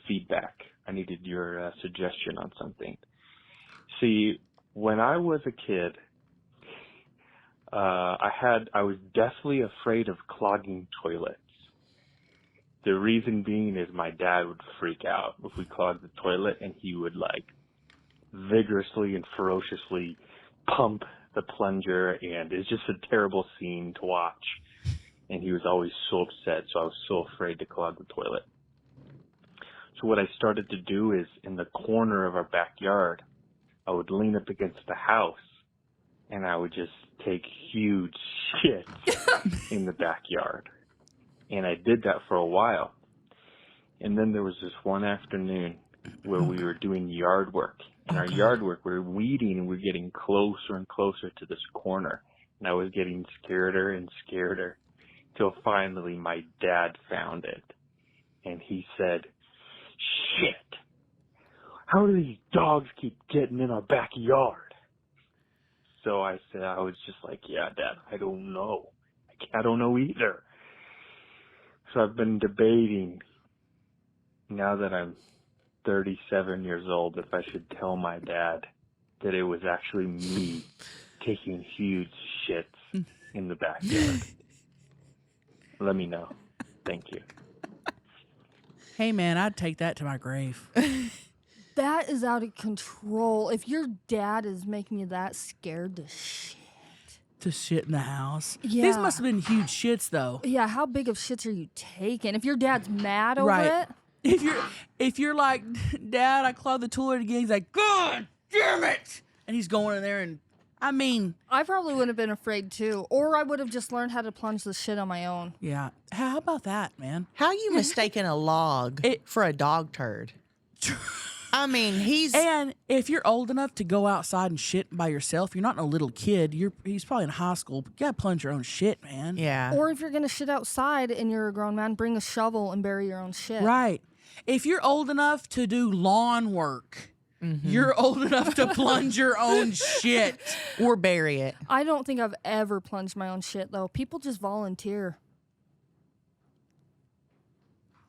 Speaker 7: feedback. I needed your suggestion on something. See, when I was a kid, I was deathly afraid of clogging toilets. The reason being is my dad would freak out if we clogged the toilet, and he would like vigorously and ferociously pump the plunger, and it's just a terrible scene to watch. And he was always so upset, so I was so afraid to clog the toilet. So what I started to do is, in the corner of our backyard, I would lean up against the house, and I would just take huge shits in the backyard. And I did that for a while. And then there was this one afternoon where we were doing yard work. And our yard work, we were weeding, and we were getting closer and closer to this corner. And I was getting scareder and scareder till finally my dad found it. And he said, "Shit, how do these dogs keep getting in our backyard?" So I said, I was just like, "Yeah, Dad, I don't know. I don't know either." So I've been debating, now that I'm 37 years old, if I should tell my dad that it was actually me taking huge shits in the backyard. Let me know. Thank you.
Speaker 3: Hey, man, I'd take that to my grave.
Speaker 4: That is out of control. If your dad is making you that scared to shit.
Speaker 3: To shit in the house.
Speaker 4: Yeah.
Speaker 3: These must have been huge shits, though.
Speaker 4: Yeah, how big of shits are you taking? If your dad's mad over
Speaker 3: Right.
Speaker 4: it,
Speaker 3: If you're like, "Dad, I clogged the toilet again," he's like, "God damn it!" And he's going in there, and I mean,
Speaker 4: I probably would have been afraid too. Or I would have just learned how to plunge the shit on my own.
Speaker 3: yeah. How about that, man?
Speaker 1: How you mistaking a log for a dog turd? I mean,
Speaker 3: And if you're old enough to go outside and shit by yourself, you're not a little kid. He's probably in high school. But you gotta plunge your own shit, man.
Speaker 1: yeah.
Speaker 4: Or if you're going to shit outside and you're a grown man, bring a shovel and bury your own shit.
Speaker 3: Right. If you're old enough to do lawn work, you're old enough to plunge your own shit.
Speaker 1: Or bury it.
Speaker 4: I don't think I've ever plunged my own shit, though. People just volunteer.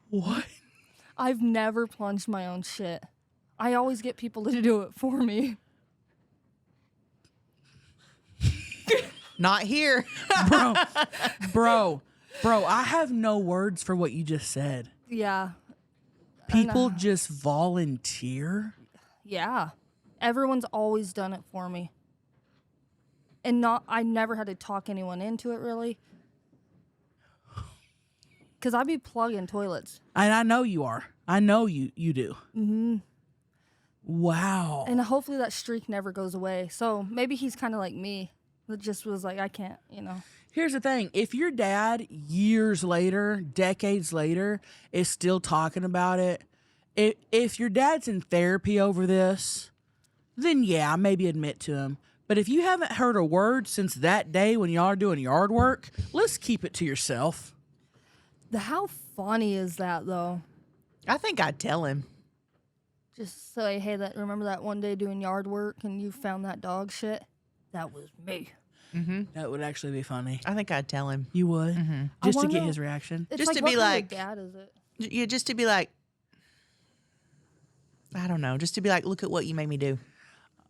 Speaker 3: What?
Speaker 4: I've never plunged my own shit. I always get people to do it for me.
Speaker 1: Not here.
Speaker 3: Bro, I have no words for what you just said.
Speaker 4: Yeah.
Speaker 3: People just volunteer?
Speaker 4: Yeah. Everyone's always done it for me. And I never had to talk anyone into it, really. Because I be plugging toilets.
Speaker 3: And I know you are. I know you do. Mm-hmm. Wow.
Speaker 4: And hopefully that streak never goes away. So maybe he's kind of like me. That just was like, I can't,
Speaker 3: Here's the thing. If your dad, years later, decades later, is still talking about it, if your dad's in therapy over this, then yeah, maybe admit to him. But if you haven't heard a word since that day when y'all are doing yard work, let's keep it to yourself.
Speaker 4: How funny is that, though?
Speaker 1: I think I'd tell him.
Speaker 4: Just say, hey, remember that one day doing yard work and you found that dog shit? That was me.
Speaker 3: That would actually be funny.
Speaker 1: I think I'd tell him.
Speaker 3: You would?
Speaker 4: I
Speaker 3: Just to
Speaker 4: wanna
Speaker 3: get
Speaker 4: know-
Speaker 3: his reaction?
Speaker 4: It's
Speaker 1: Just
Speaker 4: like,
Speaker 1: to
Speaker 4: what
Speaker 1: be
Speaker 4: kind
Speaker 1: like-
Speaker 4: of dad is it?
Speaker 1: Yeah, just to be like, I don't know. Just to be like, look at what you made me do.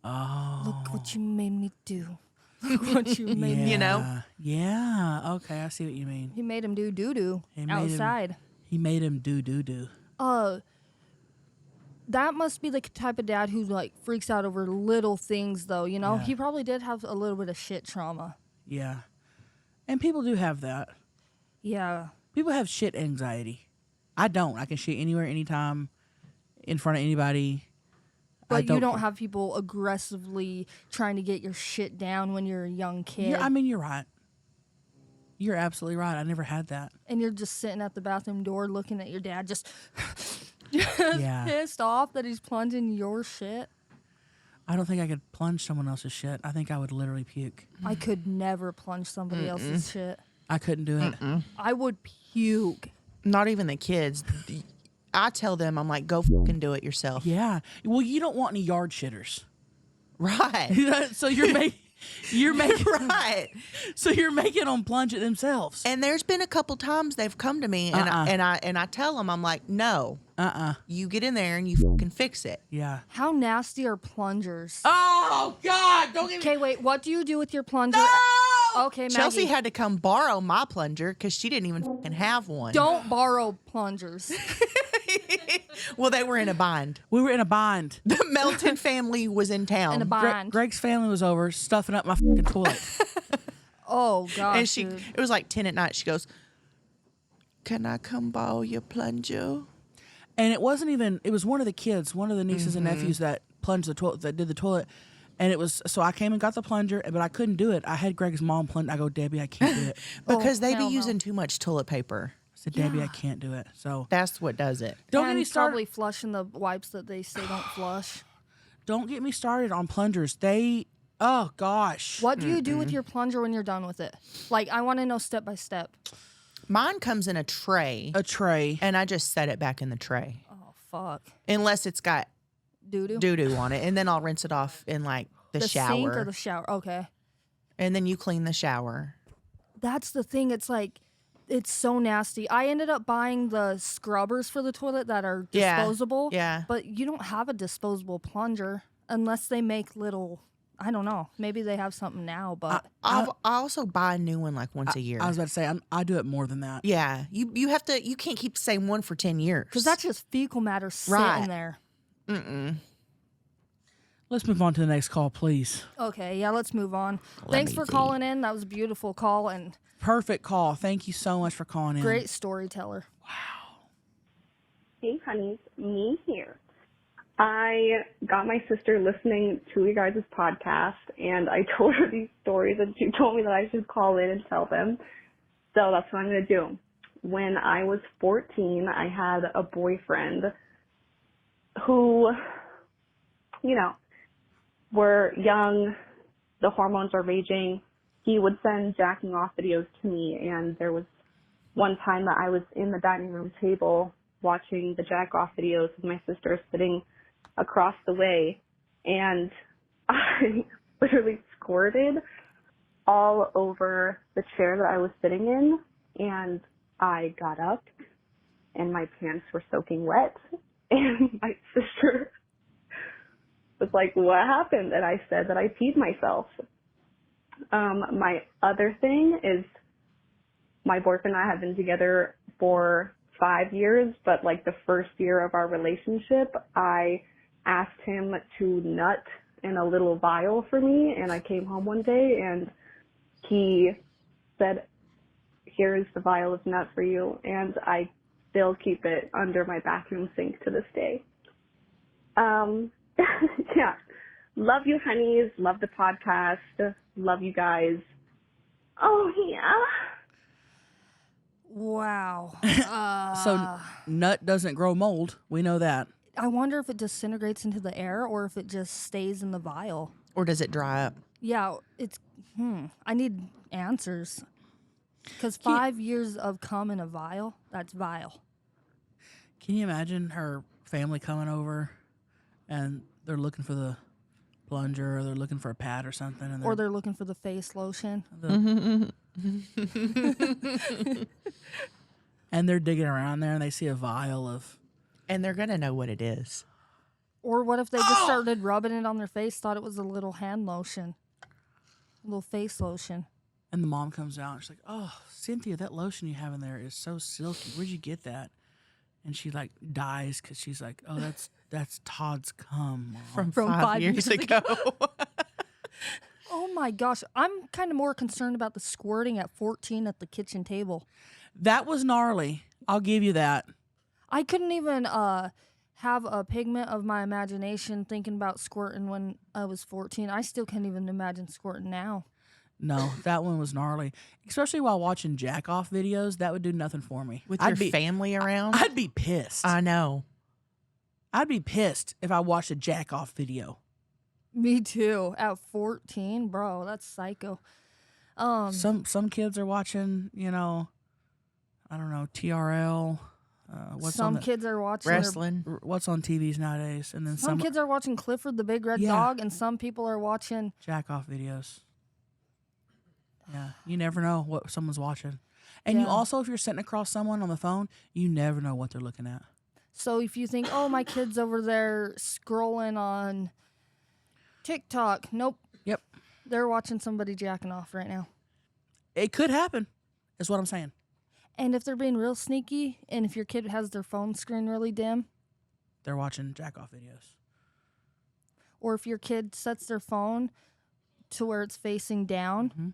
Speaker 3: Oh.
Speaker 4: Look what you made me do. Look what you made me.
Speaker 1: You know?
Speaker 3: Yeah. Okay, I see what you mean.
Speaker 4: He made him do doo-doo
Speaker 3: He made him-
Speaker 4: outside.
Speaker 3: He made him do.
Speaker 4: That must be the type of dad who like freaks out over little things, though. You know,
Speaker 3: Yeah.
Speaker 4: he probably did have a little bit of shit trauma.
Speaker 3: Yeah. And people do have that.
Speaker 4: Yeah.
Speaker 3: People have shit anxiety. I don't. I can shit anywhere, anytime, in front of anybody.
Speaker 4: But you don't have people aggressively trying to get your shit down when you're a young kid.
Speaker 3: Yeah, I mean, you're right. You're absolutely right. I never had that.
Speaker 4: And you're just sitting at the bathroom door looking at your dad just
Speaker 3: Yeah.
Speaker 4: pissed off that he's plunging your shit.
Speaker 3: I don't think I could plunge someone else's shit. I think I would literally puke.
Speaker 4: I could never plunge somebody else's shit.
Speaker 3: I couldn't do it.
Speaker 4: I would puke.
Speaker 1: Not even the kids. I tell them, I'm like, go fucking do it yourself.
Speaker 3: Yeah. Well, you don't want any yard shitters.
Speaker 1: Right.
Speaker 3: So you're making
Speaker 1: Right.
Speaker 3: So you're making them plunge it themselves.
Speaker 1: And there's been a couple times they've come to me and I tell them, I'm like, no, you get in there and you fucking fix it.
Speaker 3: Yeah.
Speaker 4: How nasty are plungers?
Speaker 3: Oh God! Don't get me.
Speaker 4: Okay, wait. What do you do with your plunger?
Speaker 3: No!
Speaker 4: Okay, Maggie.
Speaker 1: Chelsea had to come borrow my plunger because she didn't even fucking have one.
Speaker 4: Don't borrow plungers.
Speaker 1: Well, they were in a bind.
Speaker 3: We were in a bind.
Speaker 1: The Melton family was in town.
Speaker 4: In a bind.
Speaker 3: Greg's family was over stuffing up my fucking toilet.
Speaker 4: Oh gosh.
Speaker 1: And
Speaker 4: dude.
Speaker 1: it was like 10 at night. She goes, can I come borrow your plunger?
Speaker 3: And it wasn't even. It was one of the kids, one of the nieces and nephews that plunged the toilet, that did the toilet. And it was so I came and got the plunger, but I couldn't do it. I had Greg's mom plunge. I go, Debbie, I can't do it.
Speaker 1: Because they be
Speaker 4: hell no.
Speaker 1: using too much toilet paper.
Speaker 3: I said, Debbie, I can't do it. So
Speaker 1: That's what does it.
Speaker 3: don't get
Speaker 4: And
Speaker 3: me started.
Speaker 4: probably flushing the wipes that they say don't flush.
Speaker 3: Don't get me started on plungers. They. Oh gosh.
Speaker 4: What do you do with your plunger when you're done with it? Like, I want to know step by step.
Speaker 1: Mine comes in a tray,
Speaker 3: A tray.
Speaker 1: and I just set it back in the tray.
Speaker 4: Oh fuck.
Speaker 1: Unless it's got
Speaker 4: Doo-doo.
Speaker 1: doo-doo on it. And then I'll rinse it off in, like, the shower.
Speaker 4: sink or the shower. Okay.
Speaker 1: And then you clean the shower.
Speaker 4: That's the thing. It's like, it's so nasty. I ended up buying the scrubbers for the toilet that are
Speaker 1: Yeah,
Speaker 4: disposable.
Speaker 1: yeah.
Speaker 4: But you don't have a disposable plunger unless they make little, I don't know. Maybe they have something now, but
Speaker 1: I also buy a new one, like, once a year.
Speaker 3: I was about to say I do it more than that.
Speaker 1: Yeah. You have to, you can't keep the same one for 10 years.
Speaker 4: because that's just fecal matter sitting
Speaker 1: Right.
Speaker 4: there.
Speaker 3: Let's move on to the next call, please.
Speaker 4: Okay, yeah, let's move on. Thanks for calling in. That was a beautiful call and
Speaker 3: Perfect call. Thank you so much for calling in.
Speaker 4: great storyteller.
Speaker 8: Hey, honeys, me here. I got my sister listening to your guys' podcast, and I told her these stories, and she told me that I should call in and tell them. So that's what I'm going to do. When I was 14, I had a boyfriend who, you know, were young, the hormones are raging. He would send jacking off videos to me, and there was one time that I was in the dining room table watching the jack off videos with my sister sitting across the way, and I literally squirted all over the chair that I was sitting in, and I got up and my pants were soaking wet, and my sister was like, what happened? And I said that I peed myself. My other thing is my boyfriend and I have been together for 5 years, but like the first year of our relationship, I asked him to nut in a little vial for me, and I came home one day and he said, here's the vial of nut for you, and I still keep it under my bathroom sink to this day. Yeah. Love you, honeys. Love the podcast. Love you guys. Oh, yeah.
Speaker 4: Wow.
Speaker 3: So nut doesn't grow mold. We know that.
Speaker 4: I wonder if it disintegrates into the air or if it just stays in the vial.
Speaker 1: Or does it dry up?
Speaker 4: Yeah, it's, I need answers. Because 5 years of cum in a vial, that's vile.
Speaker 3: Can you imagine her family coming over and they're looking for the plunger or they're looking for a pad or something? And
Speaker 4: Or they're looking for the face lotion.
Speaker 3: and they're digging around there and they see a vial of.
Speaker 1: And they're going to know what it is.
Speaker 4: Or what if they just started rubbing it on their face, thought it was a little hand lotion, a little face lotion?
Speaker 3: And the mom comes out and she's like, "Oh, Cynthia, that lotion you have in there is so silky. Where'd you get that?" And she like dies because she's like, "Oh, that's Todd's cum, Mom."
Speaker 1: From 5 years ago.
Speaker 4: Oh my gosh, I'm kind of more concerned about the squirting at 14 at the kitchen table.
Speaker 3: That was gnarly. I'll give you that.
Speaker 4: I couldn't even have a pigment of my imagination thinking about squirting when I was 14. I still can't even imagine squirting now.
Speaker 3: No, that one was gnarly. Especially while watching jack off videos, that would do nothing for me.
Speaker 1: With
Speaker 3: I'd
Speaker 1: your
Speaker 3: be,
Speaker 1: family around?
Speaker 3: I'd be pissed.
Speaker 1: I know.
Speaker 3: I'd be pissed if I watched a jack off video.
Speaker 4: Me too. At 14, bro, that's psycho.
Speaker 3: Some kids are watching, I don't know, TRL.
Speaker 4: Some kids are watching
Speaker 1: wrestling.
Speaker 3: What's on TVs nowadays, and then
Speaker 4: Some kids are watching Clifford the Big Red Dog, and some people are watching
Speaker 3: jack off videos. Yeah, you never know what someone's watching, and you also, if you're sitting across someone on the phone, you never know what they're looking at.
Speaker 4: So if you think, "Oh, my kid's over there scrolling on TikTok," nope.
Speaker 3: Yep,
Speaker 4: they're watching somebody jacking off right now.
Speaker 3: It could happen, is what I'm saying.
Speaker 4: And if they're being real sneaky, and if your kid has their phone screen really dim,
Speaker 3: they're watching jack off videos.
Speaker 4: Or if your kid sets their phone to where it's facing down,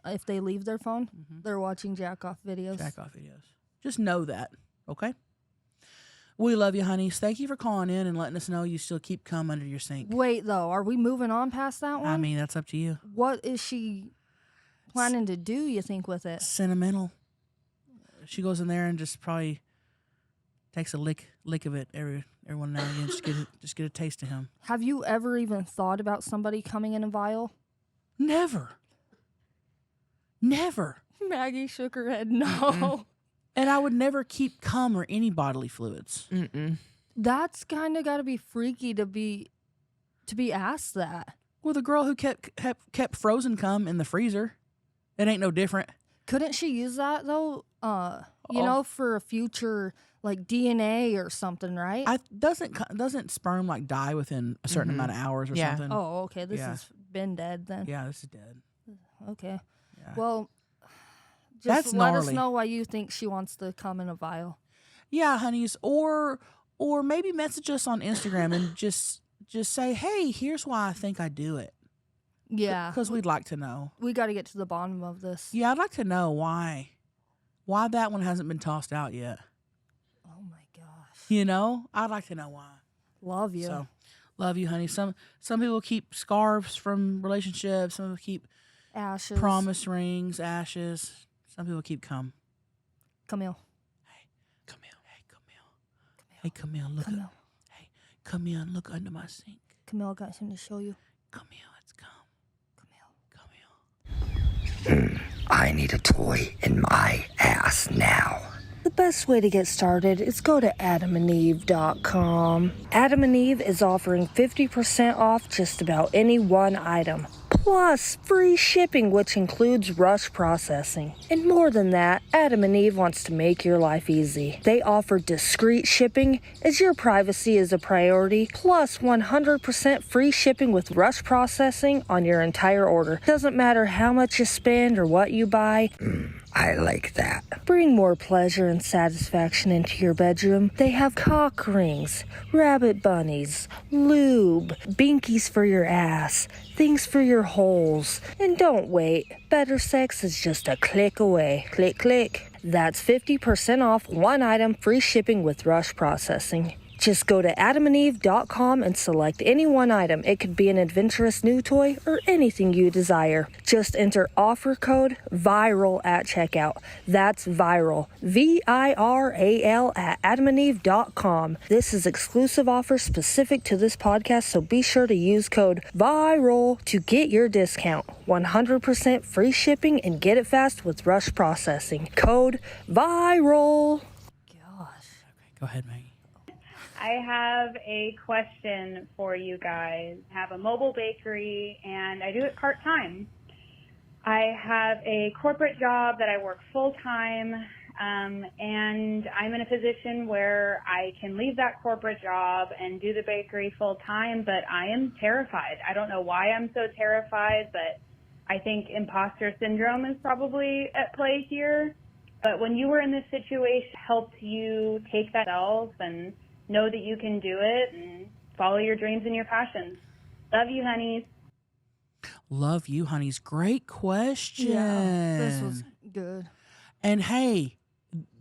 Speaker 4: if they leave their phone, they're watching jack off videos.
Speaker 3: Jack off videos. Just know that, okay? We love you, honeys. Thank you for calling in and letting us know you still keep cum under your sink.
Speaker 4: Wait, though, are we moving on past that one?
Speaker 3: I mean, that's up to you.
Speaker 4: What is she planning to do, you think, with it?
Speaker 3: Sentimental. She goes in there and just probably takes a lick of it every now and again, just get a taste of him.
Speaker 4: Have you ever even thought about somebody coming in a vial?
Speaker 3: Never.
Speaker 4: Maggie shook her head. No.
Speaker 3: And I would never keep cum or any bodily fluids.
Speaker 4: That's kind of got to be freaky to be asked that.
Speaker 3: Well, the girl who kept frozen cum in the freezer, it ain't no different.
Speaker 4: Couldn't she use that though? For a future like DNA or something, right?
Speaker 3: Doesn't sperm like die within a certain amount of hours or something?
Speaker 4: Oh, okay. This has been dead then.
Speaker 3: Yeah, this is dead.
Speaker 4: Okay.
Speaker 3: Yeah.
Speaker 4: Well, just
Speaker 3: That's
Speaker 4: let us
Speaker 3: gnarly.
Speaker 4: know why you think she wants to come in a vial.
Speaker 3: Yeah, honeys, or maybe message us on Instagram and just say, "Hey, here's why I think I do it."
Speaker 4: Yeah,
Speaker 3: because we'd like to know.
Speaker 4: We got to get to the bottom of this.
Speaker 3: Yeah, I'd like to know why that one hasn't been tossed out yet.
Speaker 4: Oh my gosh!
Speaker 3: I'd like to know why.
Speaker 4: Love you.
Speaker 3: So, love you, honey. Some people keep scarves from relationships. Some people keep
Speaker 4: ashes,
Speaker 3: promise rings, ashes. Some people keep cum.
Speaker 4: Camille.
Speaker 3: Hey, Camille. Hey, Camille. Look.
Speaker 4: Camille.
Speaker 3: Hey, Camille. Look under my sink.
Speaker 4: Camille, I got something to show you.
Speaker 3: Camille, it's cum.
Speaker 6: I need a toy in my ass now.
Speaker 9: The best way to get started is go to adamandeve.com. Adam and Eve is offering 50% off just about any one item, plus free shipping, which includes rush processing. And more than that, Adam and Eve wants to make your life easy. They offer discreet shipping as your privacy is a priority, plus 100% free shipping with rush processing on your entire order. Doesn't matter how much you spend or what you buy.
Speaker 6: I like that.
Speaker 9: Bring more pleasure and satisfaction into your bedroom. They have cock rings, rabbit bunnies, lube, binkies for your ass, things for your holes. And don't wait, better sex is just a click away. Click, click. That's 50% off one item, free shipping with rush processing. Just go to adamandeve.com and select any one item. It could be an adventurous new toy or anything you desire. Just enter offer code VIRAL at checkout. That's VIRAL, VIRAL at adamandeve.com. This is exclusive offer specific to this podcast, so be sure to use code VIRAL to get your discount. 100% free shipping and get it fast with rush processing. Code VIRAL.
Speaker 4: Gosh.
Speaker 3: Okay, go ahead, Maggie.
Speaker 10: I have a question for you guys. I have a mobile bakery and I do it part-time. I have a corporate job that I work full-time. and I'm in a position where I can leave that corporate job and do the bakery full time, but I am terrified. I don't know why I'm so terrified, but I think imposter syndrome is probably at play here. But when you were in this situation, helped you take that self and know that you can do it and follow your dreams and your passions. Love you, honeys.
Speaker 3: Love you, honeys. Great question.
Speaker 4: Yeah, this was good.
Speaker 3: And hey,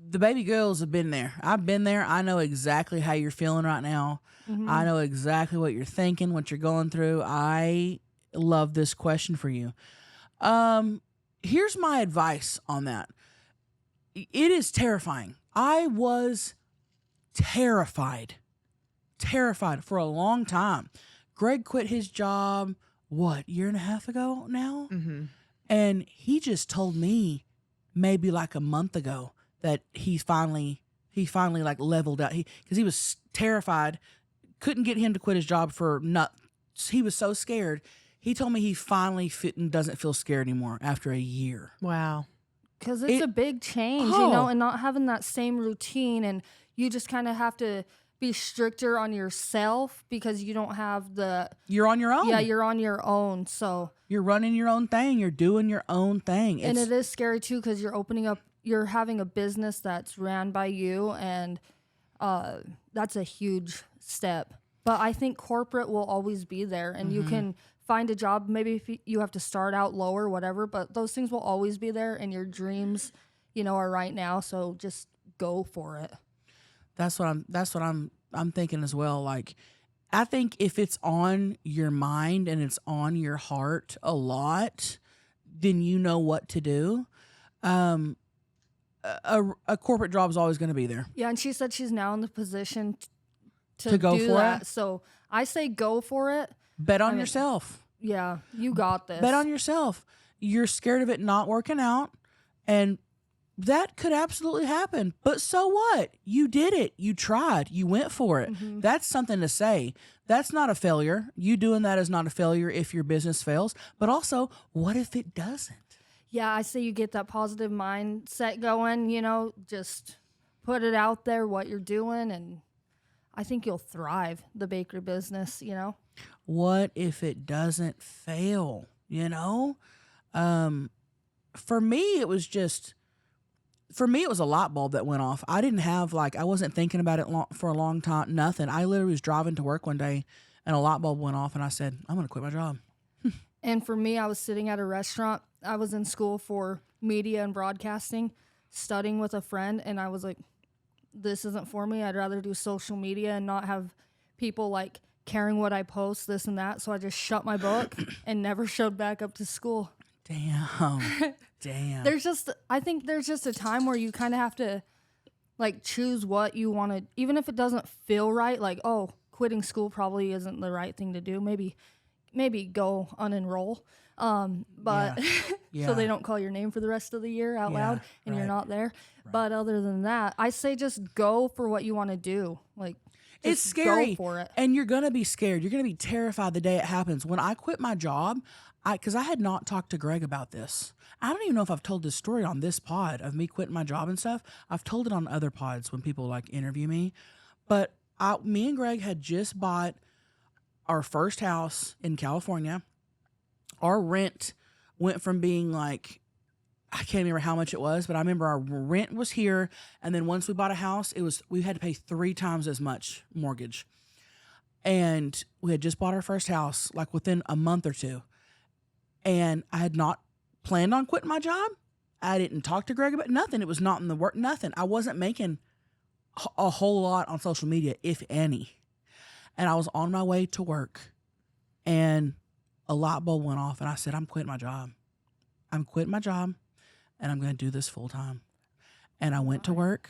Speaker 3: the baby girls have been there. I've been there. I know exactly how you're feeling right now. I know exactly what you're thinking, what you're going through. I love this question for you. Here's my advice on that. It is terrifying. I was terrified for a long time. Greg quit his job, year and a half ago now?
Speaker 1: Mm-hmm.
Speaker 3: And he just told me maybe like a month ago that he finally like leveled out. Because he was terrified, couldn't get him to quit his job he was so scared. He told me he finally doesn't feel scared anymore after a year.
Speaker 1: Wow.
Speaker 4: Because it's a big change, and not having that same routine, and you just kind of have to be stricter on yourself because you don't have
Speaker 3: You're on your own.
Speaker 4: Yeah, you're on your own, so.
Speaker 3: You're running your own thing. You're doing your own thing.
Speaker 4: And it is scary, too, because you're having a business that's ran by you, and that's a huge step. But I think corporate will always be there, and you can find a job. Maybe if you have to start out lower, whatever, but those things will always be there, and your dreams, are right now. So just go for it.
Speaker 3: That's what I'm thinking as well. Like, I think if it's on your mind and it's on your heart a lot, then you know what to do. A corporate job is always going to be there.
Speaker 4: Yeah, and she said she's now in the position to
Speaker 3: go
Speaker 4: do
Speaker 3: for
Speaker 4: that.
Speaker 3: it.
Speaker 4: So I say go for it.
Speaker 3: Bet on yourself.
Speaker 4: Yeah, you got this.
Speaker 3: Bet on yourself. You're scared of it not working out, and that could absolutely happen. But so what? You did it. You tried. You went for it. That's something to say. That's not a failure. You doing that is not a failure if your business fails. But also, what if it doesn't?
Speaker 4: Yeah, I say you get that positive mindset going, just put it out there, what you're doing, and I think you'll thrive, the bakery business,
Speaker 3: What if it doesn't fail? For me, it was a light bulb that went off. I didn't have I wasn't thinking about it for a long time, nothing. I literally was driving to work one day and a light bulb went off and I said, I'm going to quit my job.
Speaker 4: And for me, I was sitting at a restaurant. I was in school for media and broadcasting, studying with a friend, and I was like, this isn't for me. I'd rather do social media and not have people caring what I post, this and that. So I just shut my book and never showed back up to school.
Speaker 3: Damn.
Speaker 4: I think there's just a time where you kind of have to choose what you want to, even if it doesn't feel right, quitting school probably isn't the right thing to do. Maybe go unenroll. But so they don't call your name for the rest of the year out loud and you're not there. Right. But other than that, I say just go for what you want to do.
Speaker 3: It's scary.
Speaker 4: Go for it.
Speaker 3: And you're going to be scared. You're going to be terrified the day it happens. When I quit my job, because I had not talked to Greg about this. I don't even know if I've told this story on this pod of me quitting my job and stuff. I've told it on other pods when people interview me. But me and Greg had just bought our first house in California. Our rent went from being I can't remember how much it was, but I remember our rent was here. And then once we bought a house, we had to pay 3 times as much mortgage. And we had just bought our first house within a month or two. And I had not planned on quitting my job. I didn't talk to Greg about nothing. It was not in the work, nothing. I wasn't making a whole lot on social media, if any. And I was on my way to work and a light bulb went off and I said, I'm quitting my job. I'm quitting my job and I'm going to do this full time. And I went to work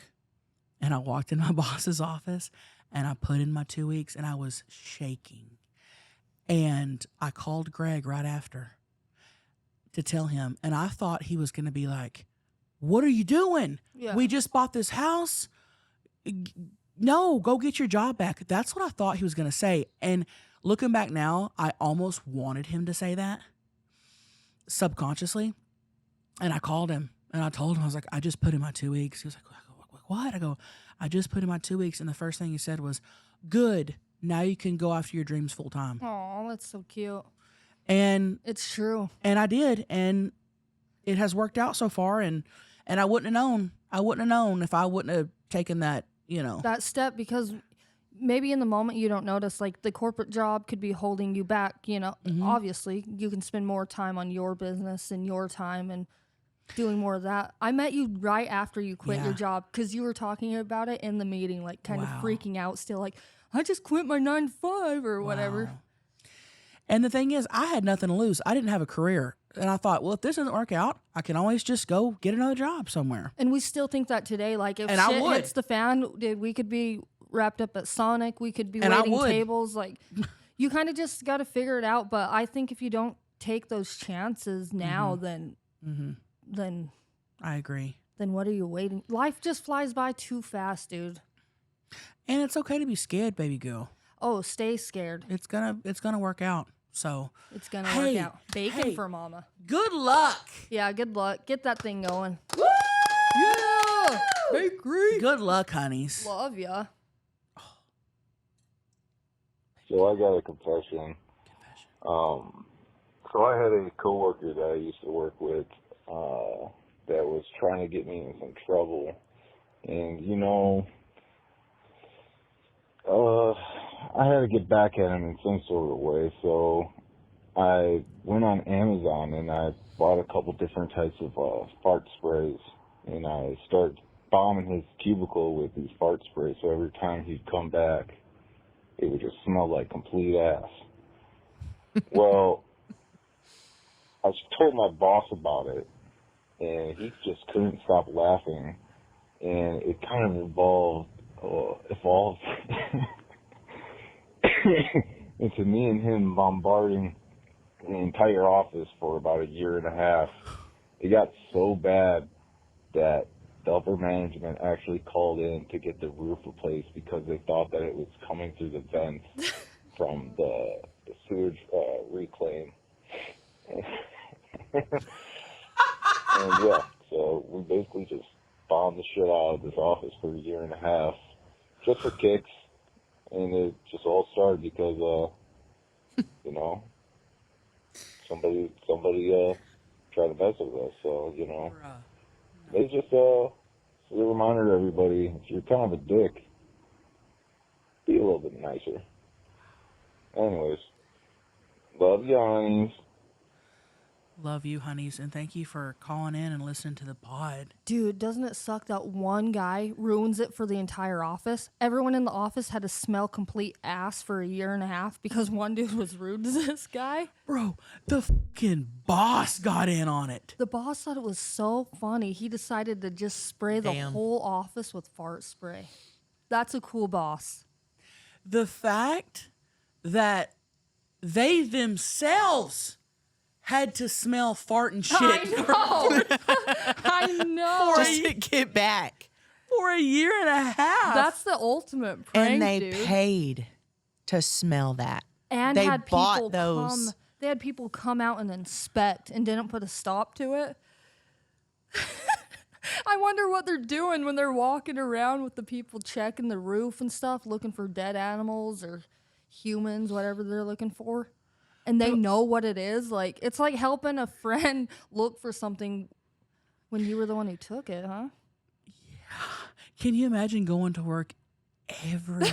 Speaker 3: and I walked in my boss's office and I put in my 2 weeks and I was shaking. And I called Greg right after to tell him. And I thought he was going to be like, what are you doing? Yeah. We just bought this house. No, go get your job back. That's what I thought he was going to say. And looking back now, I almost wanted him to say that subconsciously. And I called him And I told him, I was like, I just put in my 2 weeks. He was like, what? I go, I just put in my 2 weeks. And the first thing he said was, good. Now you can go after your dreams full time.
Speaker 4: Oh, that's so cute.
Speaker 3: And
Speaker 4: it's true.
Speaker 3: And I did. And it has worked out so far. And I wouldn't have known. I wouldn't have known if I wouldn't have taken that,
Speaker 4: that step, because maybe in the moment you don't notice, like the corporate job could be holding you back, Obviously you can spend more time on your business and your time and doing more of that. I met you right after you quit your job, because you were talking about it in the meeting, like kind of freaking out still, like, I just quit my 9 to 5 or whatever.
Speaker 3: And the thing is, I had nothing to lose. I didn't have a career. And I thought, well, if this doesn't work out, I can always just go get another job somewhere.
Speaker 4: And we still think that today. Like, if shit hits the fan, dude, we could be wrapped up at Sonic. We could be waiting tables. Like, you kind of just got to figure it out. But I think if you don't take those chances now, then
Speaker 3: I agree.
Speaker 4: Then what are you waiting? Life just flies by too fast, dude.
Speaker 3: And it's okay to be scared, baby girl.
Speaker 4: Oh, stay scared.
Speaker 3: It's gonna work out. So
Speaker 4: it's gonna work out. Bacon for mama.
Speaker 3: Good luck.
Speaker 4: Yeah, good luck. Get that thing going.
Speaker 3: Woo! Yeah, bakery. Good luck, honeys.
Speaker 4: Love ya.
Speaker 11: So I got a confession. So I had a coworker that I used to work with that was trying to get me in some trouble, and I had to get back at him in some sort of way. So I went on Amazon and I bought a couple different types of fart sprays, and I started bombing his cubicle with these fart sprays. So every time he'd come back, it would just smell like complete ass. Well, I told my boss about it, and he just couldn't stop laughing, and it kind of evolved into me and him bombarding the entire office for about a year and a half. It got so bad that the upper management actually called in to get the roof replaced because they thought that it was coming through the vents from the sewage reclaim. And yeah, so we basically just bombed the shit out of this office for a year and a half, just for kicks. And it just all started because, somebody tried to mess with us. So, it's just a reminder to everybody, if you're kind of a dick, be a little bit nicer. Anyways, love you, honeys.
Speaker 3: Love you, honeys, and thank you for calling in and listening to the pod.
Speaker 4: Dude, doesn't it suck that one guy ruins it for the entire office? Everyone in the office had to smell complete ass for a year and a half because one dude was rude to this guy.
Speaker 3: Bro, the fucking boss got in on it.
Speaker 4: The boss thought it was so funny. He decided to just spray the whole office with fart spray. That's a cool boss.
Speaker 3: The fact that they themselves had to smell fart and shit.
Speaker 4: I know.
Speaker 1: Just to get back.
Speaker 3: For a year and a half.
Speaker 4: That's the ultimate prank,
Speaker 1: and they
Speaker 4: dude.
Speaker 1: paid to smell that.
Speaker 4: And
Speaker 1: they
Speaker 4: had
Speaker 1: bought
Speaker 4: people
Speaker 1: those.
Speaker 4: They had people come out and inspect and didn't put a stop to it. I wonder what they're doing when they're walking around with the people checking the roof and stuff, looking for dead animals or humans, whatever they're looking for. And they know what it is. Like, it's like helping a friend look for something when you were the one who took it, huh?
Speaker 3: Yeah. Can you imagine going to work every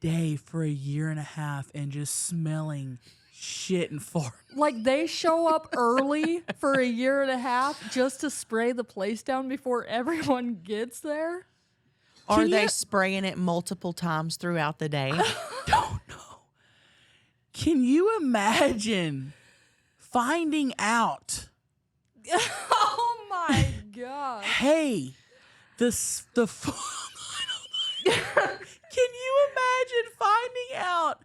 Speaker 3: day for a year and a half and just smelling shit and fart?
Speaker 4: Like, they show up early for a year and a half just to spray the place down before everyone gets there?
Speaker 1: Are they spraying it multiple times throughout the day?
Speaker 3: Don't know. Can you imagine finding out?
Speaker 4: Oh my God!
Speaker 3: Hey, Can you imagine finding out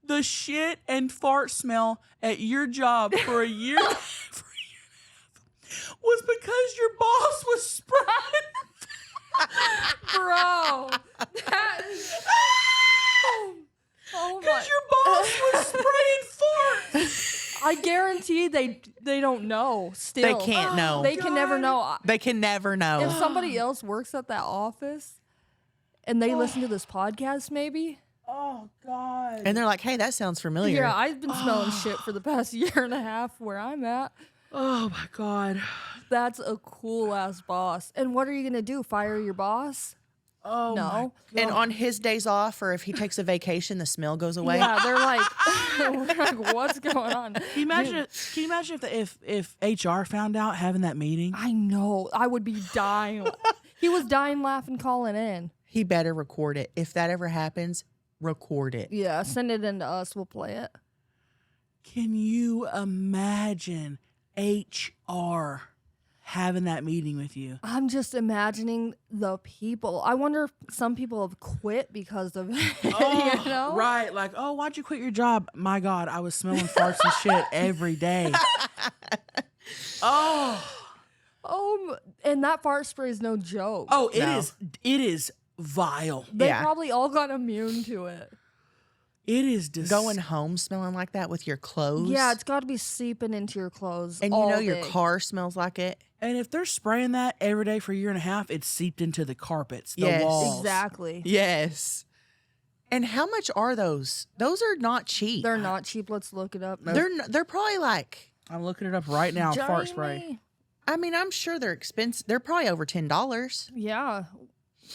Speaker 3: the shit and fart smell at your job for a year? Was because your boss was spraying.
Speaker 4: Bro, that is... Oh my!
Speaker 3: Because your boss was spraying fart.
Speaker 4: I guarantee they don't know. Still,
Speaker 1: They can't know.
Speaker 4: They can never know.
Speaker 1: They can never know.
Speaker 4: If somebody else works at that office and they listen to this podcast, maybe.
Speaker 3: Oh God.
Speaker 1: And they're like, hey, that sounds familiar.
Speaker 4: Yeah, I've been smelling shit for the past year and a half where I'm at.
Speaker 3: Oh my God.
Speaker 4: That's a cool ass boss. And what are you gonna do? Fire your boss?
Speaker 3: Oh
Speaker 4: no.
Speaker 1: And on his days off, or if he takes a vacation, the smell goes away.
Speaker 4: Yeah, they're like, what's going on?
Speaker 3: Can you imagine? Can you imagine if HR found out having that meeting?
Speaker 4: I know. I would be dying. He was dying laughing, calling in.
Speaker 1: He better record it. If that ever happens, record it.
Speaker 4: Yeah, send it in to us. We'll play it.
Speaker 3: Can you imagine HR having that meeting with you?
Speaker 4: I'm just imagining the people. I wonder if some people have quit because of it.
Speaker 3: Oh,
Speaker 4: you know?
Speaker 3: Right. Like, oh, why'd you quit your job? My God, I was smelling farts and shit every day.
Speaker 4: And that fart spray is no joke.
Speaker 3: Oh, it is vile.
Speaker 4: They probably all got immune to it.
Speaker 3: It is
Speaker 1: going home smelling like that with your clothes.
Speaker 4: Yeah, it's got to be seeping into your clothes.
Speaker 1: And
Speaker 4: all
Speaker 1: you know your
Speaker 4: day.
Speaker 1: car smells like it.
Speaker 3: And if they're spraying that every day for a year and a half, it's seeped into the carpets, the
Speaker 1: Yes.
Speaker 3: walls.
Speaker 4: Exactly.
Speaker 1: Yes. And how much are those? Those are not cheap.
Speaker 4: They're not cheap. Let's look it up.
Speaker 1: They're probably like,
Speaker 3: I'm looking it up right now. Fart spray.
Speaker 1: I mean, I'm sure they're expensive. They're probably over $10.
Speaker 4: Yeah.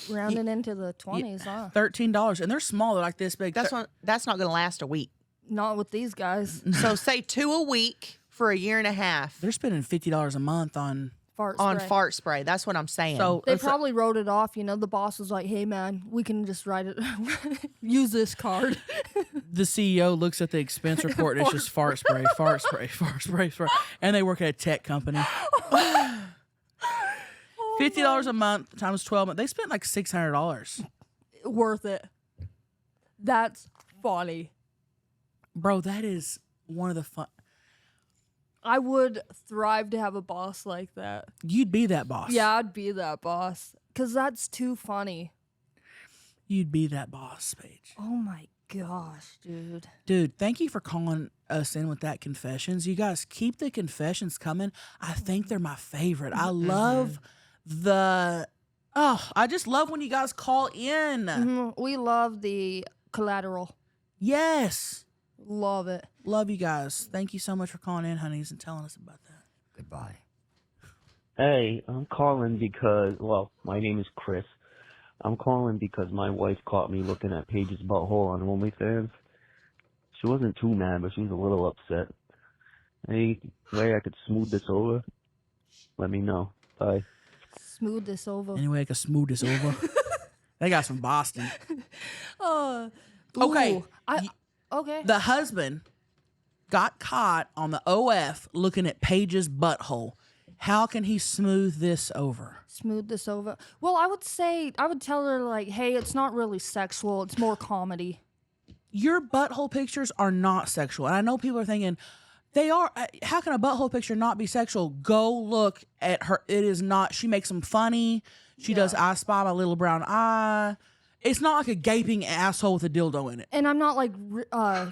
Speaker 4: Rounding into the 20s, huh?
Speaker 3: $13, and they're small. They're like this big.
Speaker 1: That's not going to last a week.
Speaker 4: Not with these guys.
Speaker 1: So say 2 a week for a year and a half.
Speaker 3: They're spending $50 a month on
Speaker 4: fart
Speaker 1: spray. That's what I'm saying.
Speaker 3: So
Speaker 4: they probably wrote it off. You know, the boss was like, "Hey, man, we can just write it. Use this card."
Speaker 3: The CEO looks at the expense report and it's just fart spray, fart spray, fart spray, fart. And they work at a tech company. $50 a month times 12 months. They spent like $600.
Speaker 4: Worth it. That's funny.
Speaker 3: Bro, that is one of the fun.
Speaker 4: I would thrive to have a boss like that.
Speaker 3: You'd be that boss.
Speaker 4: Yeah, I'd be that boss. Because that's too funny.
Speaker 3: You'd be that boss, Paige.
Speaker 4: Oh my gosh, dude.
Speaker 3: Dude, thank you for calling us in with that confessions. You guys keep the confessions coming. I think they're my favorite. I love I just love when you guys call in.
Speaker 4: Mm-hmm. We love the collateral.
Speaker 3: Yes.
Speaker 4: Love it.
Speaker 3: Love you guys. Thank you so much for calling in, honeys, and telling us about that.
Speaker 4: Goodbye.
Speaker 12: Hey, I'm calling because, well, my name is Chris. I'm calling because my wife caught me looking at Paige's butthole on OnlyFans. She wasn't too mad, but she was a little upset. Any way I could smooth this over? Let me know. Bye.
Speaker 4: Smooth this over.
Speaker 3: Anyway, I can smooth this over. They got from Boston. Okay.
Speaker 4: Okay.
Speaker 3: The husband got caught on the OF looking at Paige's butthole. How can he smooth this over?
Speaker 4: Smooth this over. Well, I would tell her, like, hey, it's not really sexual. It's more comedy.
Speaker 3: Your butthole pictures are not sexual. And I know people are thinking, they are. How can a butthole picture not be sexual? Go look at her. It is not. She makes them funny. She does I Spy My Little Brown Eye. It's not like a gaping asshole with a dildo in it.
Speaker 4: And I'm not like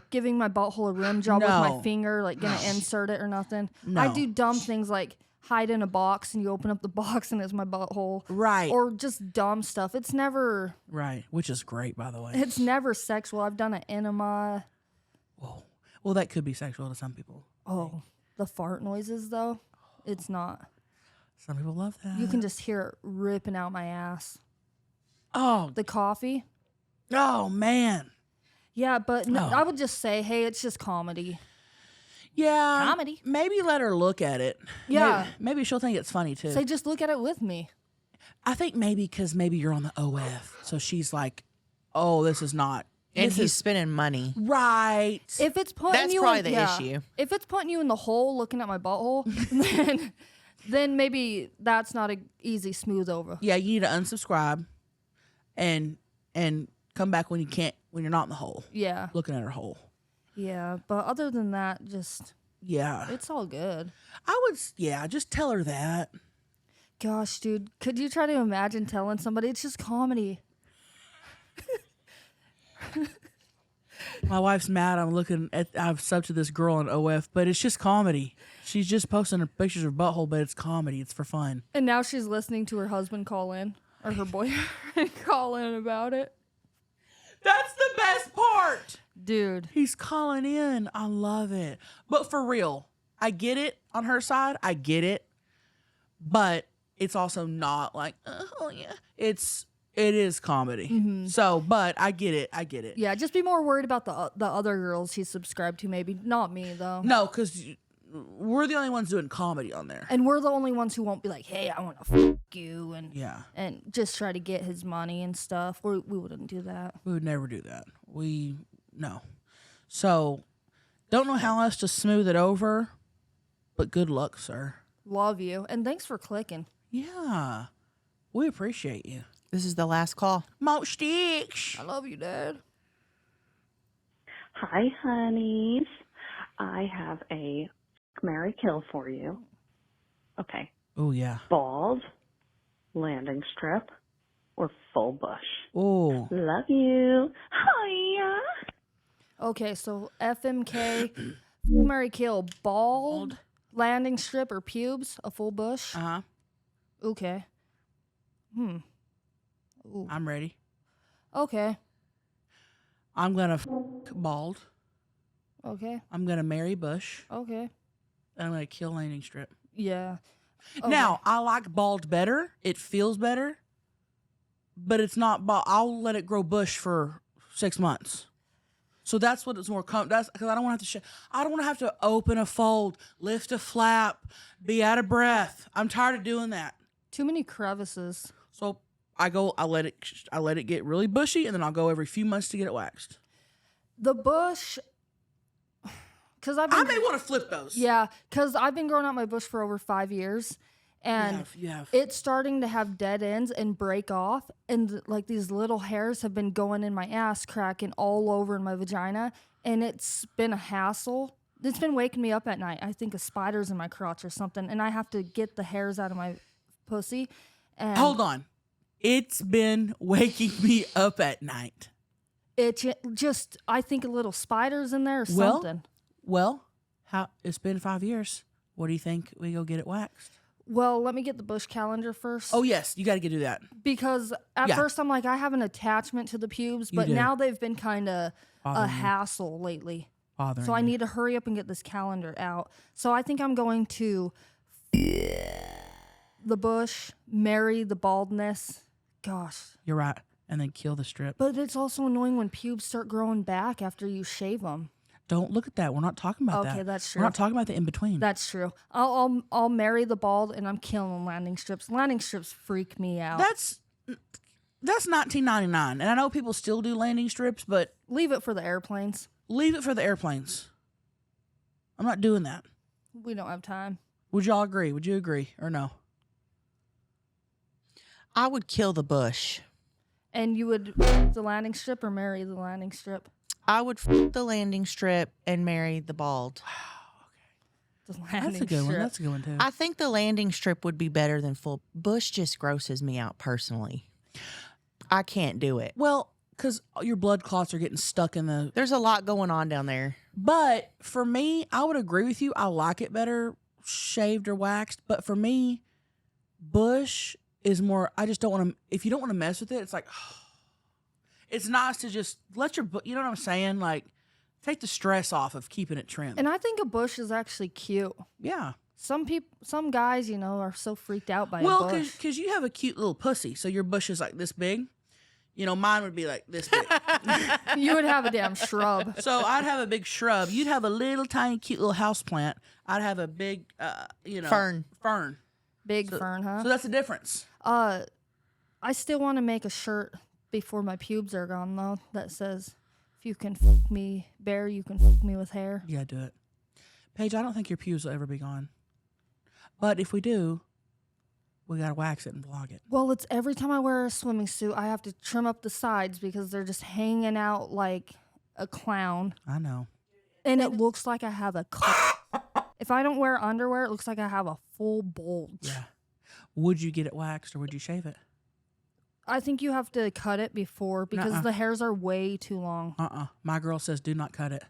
Speaker 4: giving my butthole a rim job with
Speaker 3: No.
Speaker 4: my finger, like gonna insert it or nothing.
Speaker 3: No.
Speaker 4: I do dumb things like hide in a box and you open up the box and it's my butthole.
Speaker 3: Right.
Speaker 4: Or just dumb stuff. It's never.
Speaker 3: Right. Which is great, by the way.
Speaker 4: It's never sexual. I've done an enema.
Speaker 3: Whoa. Well, that could be sexual to some people.
Speaker 4: Oh, the fart noises though. It's not.
Speaker 3: Some people love that.
Speaker 4: You can just hear it ripping out my ass.
Speaker 3: Oh.
Speaker 4: The coffee.
Speaker 3: Oh, man.
Speaker 4: Yeah, but
Speaker 3: Oh.
Speaker 4: I would just say, hey, it's just comedy.
Speaker 3: Yeah.
Speaker 4: Comedy.
Speaker 3: Maybe let her look at it.
Speaker 4: Yeah.
Speaker 3: Maybe she'll think it's funny, too.
Speaker 4: Say, just look at it with me.
Speaker 3: I think maybe because maybe you're on the OF. So she's like, oh, this is not.
Speaker 1: And
Speaker 3: this
Speaker 1: he's
Speaker 3: is
Speaker 1: spending money.
Speaker 3: Right.
Speaker 4: If it's putting
Speaker 1: That's
Speaker 4: you
Speaker 1: probably
Speaker 4: in,
Speaker 1: the issue.
Speaker 4: If it's putting you in the hole looking at my butthole, then maybe that's not an easy smooth over.
Speaker 3: Yeah, you need to unsubscribe and come back when you're not in the hole.
Speaker 4: Yeah.
Speaker 3: Looking at her hole.
Speaker 4: Yeah, but other than that, just
Speaker 3: Yeah.
Speaker 4: it's all good.
Speaker 3: Just tell her that.
Speaker 4: Gosh, dude, could you try to imagine telling somebody it's just comedy?
Speaker 3: My wife's mad. I've subbed to this girl on OF, but it's just comedy. She's just posting her pictures of butthole, but it's comedy. It's for fun.
Speaker 4: And now she's listening to her husband call in, or her boyfriend call in about it.
Speaker 3: That's the best part.
Speaker 4: Dude.
Speaker 3: He's calling in. I love it. But for real, I get it on her side. I get it. But it's also not like, oh yeah. It is comedy.
Speaker 4: Mm-hmm.
Speaker 3: So, but I get it.
Speaker 4: Yeah, just be more worried about the other girls he's subscribed to, maybe. Not me, though.
Speaker 3: No, because we're the only ones doing comedy on there.
Speaker 4: And we're the only ones who won't be like, hey, I want to fuck you. And just try to get his money and stuff. We wouldn't do that.
Speaker 3: We would never do that. No. So, don't know how else to smooth it over, but good luck, sir.
Speaker 4: Love you. And thanks for clicking.
Speaker 3: Yeah. We appreciate you.
Speaker 1: This is the last call.
Speaker 3: More sticks.
Speaker 4: I love you, Dad.
Speaker 13: Hi, honeys. I have a marry kill for you. Okay.
Speaker 3: Oh, yeah.
Speaker 13: Bald, landing strip, or full bush.
Speaker 3: Oh.
Speaker 13: Love you. Hiya.
Speaker 4: Okay, so FMK, marry kill, bald, landing strip, or pubes, a full bush.
Speaker 3: Uh-huh.
Speaker 4: Okay. Ooh.
Speaker 3: I'm ready.
Speaker 4: Okay.
Speaker 3: I'm going to bald.
Speaker 4: Okay.
Speaker 3: I'm going to marry bush.
Speaker 4: Okay.
Speaker 3: And I'm going to kill landing strip.
Speaker 4: Yeah. Okay.
Speaker 3: Now, I like bald better. It feels better. But it's not bald. I'll let it grow bush for 6 months. So that's what it's more that's because I don't want to have to I don't want to have to open a fold, lift a flap, be out of breath. I'm tired of doing that.
Speaker 4: Too many crevices.
Speaker 3: So I let it get really bushy, and then I'll go every few months to get it waxed.
Speaker 4: The bush, because I
Speaker 3: may want to flip those.
Speaker 4: Yeah, because I've been growing out my bush for over 5 years, and
Speaker 3: You have.
Speaker 4: It's starting to have dead ends and break off, and like these little hairs have been going in my ass, cracking all over in my vagina, and it's been a hassle. It's been waking me up at night. I think of spiders in my crotch or something, and I have to get the hairs out of my pussy. And
Speaker 3: Hold on. It's been waking me up at night.
Speaker 4: It just, I think of little spiders in there or something.
Speaker 3: Well, it's been 5 years. What do you think we go get it waxed?
Speaker 4: Well, let me get the bush calendar first.
Speaker 3: Oh, yes. You got to do that.
Speaker 4: Because at first I'm like, I have an attachment to the pubes, but now they've been kind of a hassle lately. So I need to hurry up and get this calendar out. So I think I'm going to the bush, marry the baldness. Gosh.
Speaker 3: You're right. And then kill the strip.
Speaker 4: But it's also annoying when pubes start growing back after you shave them.
Speaker 3: Don't look at that. We're not talking about that.
Speaker 4: Okay, that's true.
Speaker 3: We're not talking about the in-between.
Speaker 4: That's true. I'll marry the bald, and I'm killing landing strips. Landing strips freak me out.
Speaker 3: That's $19.99. And I know people still do landing strips, but...
Speaker 4: Leave it for the airplanes.
Speaker 3: Leave it for the airplanes. I'm not doing that.
Speaker 4: We don't have time.
Speaker 3: Would y'all agree? Would you agree or no?
Speaker 1: I would kill the bush.
Speaker 4: And you would the landing strip or marry the landing strip?
Speaker 1: I would the landing strip and marry the bald.
Speaker 4: The landing
Speaker 3: That's a good one.
Speaker 4: strip.
Speaker 3: That's a good one, too.
Speaker 1: I think the landing strip would be better than full. Bush just grosses me out personally. I can't do it.
Speaker 3: Well, because your blood clots are getting stuck in the...
Speaker 1: There's a lot going on down there.
Speaker 3: But for me, I would agree with you. I like it better shaved or waxed. But for me, bush is more... I just don't want to... If you don't want to mess with it, it's like... It's nice to just let your... You know what I'm saying? Like, take the stress off of keeping it trimmed.
Speaker 4: And I think a bush is actually cute.
Speaker 3: Yeah.
Speaker 4: Some guys, are so freaked out by a bush.
Speaker 3: Well, because you have a cute little pussy, so your bush is like this big. Mine would be like this big.
Speaker 4: You would have a damn shrub.
Speaker 3: So I'd have a big shrub. You'd have a little tiny cute little house plant. I'd have a big,
Speaker 1: fern.
Speaker 4: Big fern, huh?
Speaker 3: So that's the difference.
Speaker 4: I still want to make a shirt before my pubes are gone, though, that says, if you can fuck me bare, you can fuck me with hair.
Speaker 3: Yeah, do it. Paige, I don't think your pubes will ever be gone. But if we do, we got to wax it and vlog it.
Speaker 4: Well, it's every time I wear a swimming suit, I have to trim up the sides because they're just hanging out like a clown.
Speaker 3: I know.
Speaker 4: And it looks like I have a if I don't wear underwear, it looks like I have a full bulge.
Speaker 3: Yeah. Would you get it waxed or would you shave it?
Speaker 4: I think you have to cut it before because
Speaker 3: Nuh-uh.
Speaker 4: the hairs are way too long.
Speaker 3: My girl says do not cut it.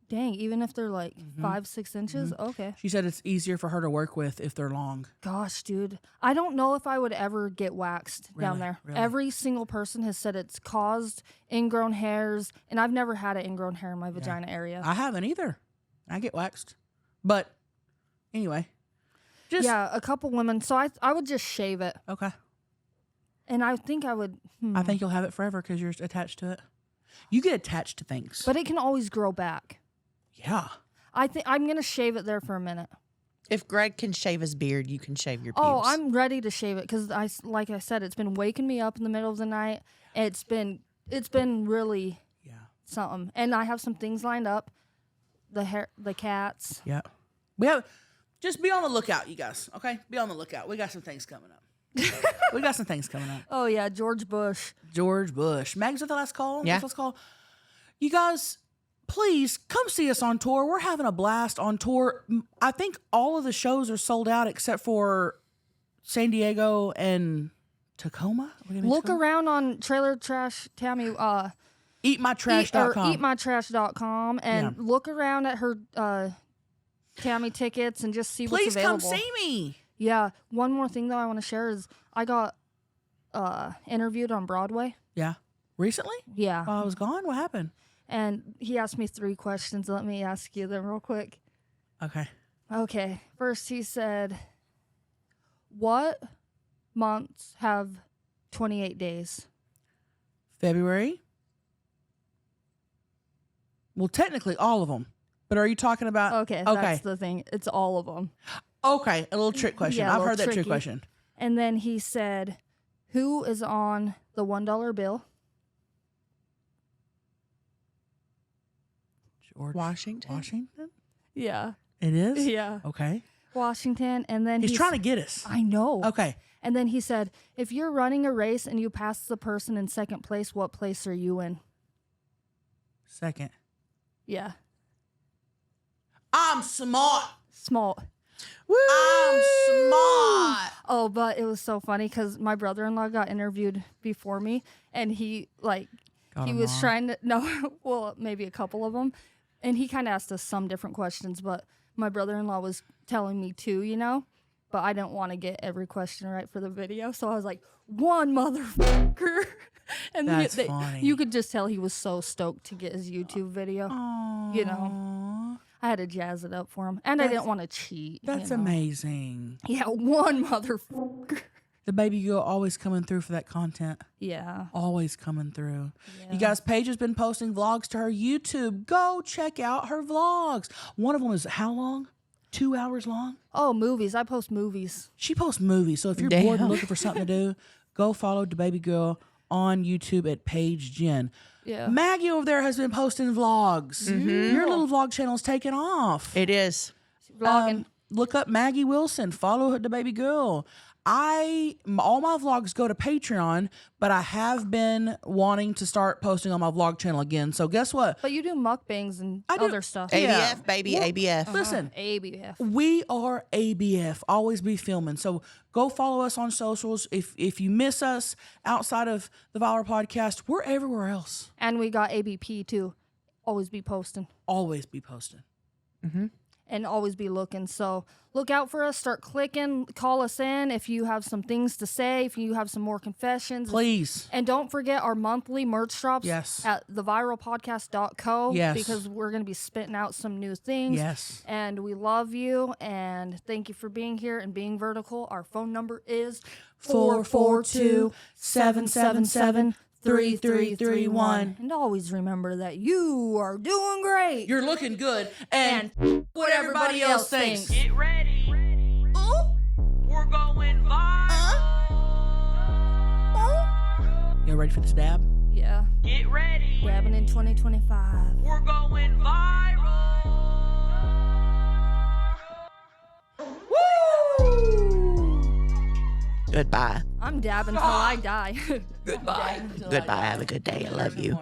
Speaker 4: Dang, even if they're like 5-6 inches? Okay.
Speaker 3: She said it's easier for her to work with if they're long.
Speaker 4: Gosh, dude. I don't know if I would ever get waxed down
Speaker 3: Really?
Speaker 4: there.
Speaker 3: Really?
Speaker 4: Every single person has said it's caused ingrown hairs, and I've never had an ingrown hair in my vagina area.
Speaker 3: I haven't either. I get waxed. But anyway.
Speaker 4: Yeah, a couple women. So I would just shave it.
Speaker 3: Okay.
Speaker 4: And I think I would.
Speaker 3: I think you'll have it forever because you're attached to it. You get attached to things.
Speaker 4: But it can always grow back.
Speaker 3: Yeah.
Speaker 4: I think I'm going to shave it there for a minute.
Speaker 1: If Greg can shave his beard, you can shave your pubes.
Speaker 4: Oh, I'm ready to shave it because like I said, it's been waking me up in the middle of the night. It's been really something, and I have some things lined up. The cats.
Speaker 3: Yeah, we have. Just be on the lookout, you guys. Okay, be on the lookout. We got some things coming up.
Speaker 4: Oh yeah, George Bush.
Speaker 3: Mag's with the last call.
Speaker 1: Yeah.
Speaker 3: That's what's called. You guys, please come see us on tour. We're having a blast on tour. I think all of the shows are sold out except for San Diego and Tacoma.
Speaker 4: Look around on Trailer Trash Tammy.
Speaker 3: Eatmytrash.com.
Speaker 4: Eatmytrash.com and look around at her Tammy tickets and just see what's available.
Speaker 3: Please come see me.
Speaker 4: Yeah. One more thing, though, I want to share is I got interviewed on Broadway.
Speaker 3: Yeah. Recently?
Speaker 4: Yeah.
Speaker 3: While I was gone? What happened?
Speaker 4: And he asked me 3 questions. Let me ask you them real quick.
Speaker 3: Okay.
Speaker 4: Okay. First, he said, what months have 28 days?
Speaker 3: February? Well, technically all of them. But are you talking about...
Speaker 4: Okay, that's the thing. It's all of them.
Speaker 3: Okay, a little trick question.
Speaker 4: Yeah,
Speaker 3: I've heard that trick
Speaker 4: tricky.
Speaker 3: question.
Speaker 4: And then he said, who is on the $1 bill?
Speaker 3: George
Speaker 1: Washington?
Speaker 4: Yeah.
Speaker 3: It is?
Speaker 4: Yeah.
Speaker 3: Okay.
Speaker 4: Washington. And then
Speaker 3: He's trying to get us.
Speaker 4: I know.
Speaker 3: Okay.
Speaker 4: And then he said, if you're running a race and you pass the person in second place, what place are you in?
Speaker 3: Second.
Speaker 4: Yeah.
Speaker 3: I'm smart.
Speaker 4: Smart.
Speaker 3: Woo! I'm smart.
Speaker 4: Oh, but it was so funny because my brother-in-law got interviewed before me, and he
Speaker 3: Got
Speaker 4: he
Speaker 3: him
Speaker 4: was
Speaker 3: wrong.
Speaker 4: trying to well, maybe a couple of them, and he kind of asked us some different questions, but my brother-in-law was telling me too, but I didn't want to get every question right for the video, so I was like, one motherfucker. And
Speaker 3: That's funny.
Speaker 4: You could just tell he was so stoked to get his YouTube video. I had to jazz it up for him. And I didn't want to cheat.
Speaker 3: That's amazing.
Speaker 4: Yeah, one motherfucker.
Speaker 3: The baby girl always coming through for that content.
Speaker 4: Yeah.
Speaker 3: Always coming through. You guys, Paige has been posting vlogs to her YouTube. Go check out her vlogs. One of them is how long? 2 hours long?
Speaker 4: Oh, movies. I post movies.
Speaker 3: She posts movies. So if you're bored and looking for something to do, go follow the baby girl on YouTube at Paige Ginn.
Speaker 4: Yeah.
Speaker 3: Maggie over there has been posting vlogs. Your little vlog channel's taking off.
Speaker 1: It is.
Speaker 4: Vlogging.
Speaker 3: Look up Maggie Wilson. Follow the baby girl. All my vlogs go to Patreon, but I have been wanting to start posting on my vlog channel again. So guess what?
Speaker 4: But you do mukbangs and other stuff.
Speaker 1: ABF, baby,
Speaker 3: Well,
Speaker 1: ABF.
Speaker 3: Listen,
Speaker 4: ABF.
Speaker 3: we are ABF. Always be filming. So go follow us on socials. If you miss us outside of the Vial podcast, we're everywhere else.
Speaker 4: And we got ABP too. Always be posting.
Speaker 3: Always be posting.
Speaker 4: And always be looking. So look out for us. Start clicking. Call us in if you have some things to say. If you have some more confessions.
Speaker 3: Please.
Speaker 4: And don't forget our monthly merch drops at theviralpodcast.co.
Speaker 3: Yes.
Speaker 4: Because we're going to be spitting out some new things.
Speaker 3: Yes.
Speaker 4: And we love you. And thank you for being here and being vertical. Our phone number is 442-777-3331. And always remember that you are doing great.
Speaker 3: You're looking good. And
Speaker 4: what everybody else thinks.
Speaker 2: Get ready. We're going viral.
Speaker 3: You ready for this dab?
Speaker 4: Yeah.
Speaker 2: Get ready.
Speaker 4: Dabbing in 2025.
Speaker 2: We're going viral.
Speaker 1: Goodbye.
Speaker 4: I'm dabbing till I die.
Speaker 1: Goodbye. Have a good day. I love you.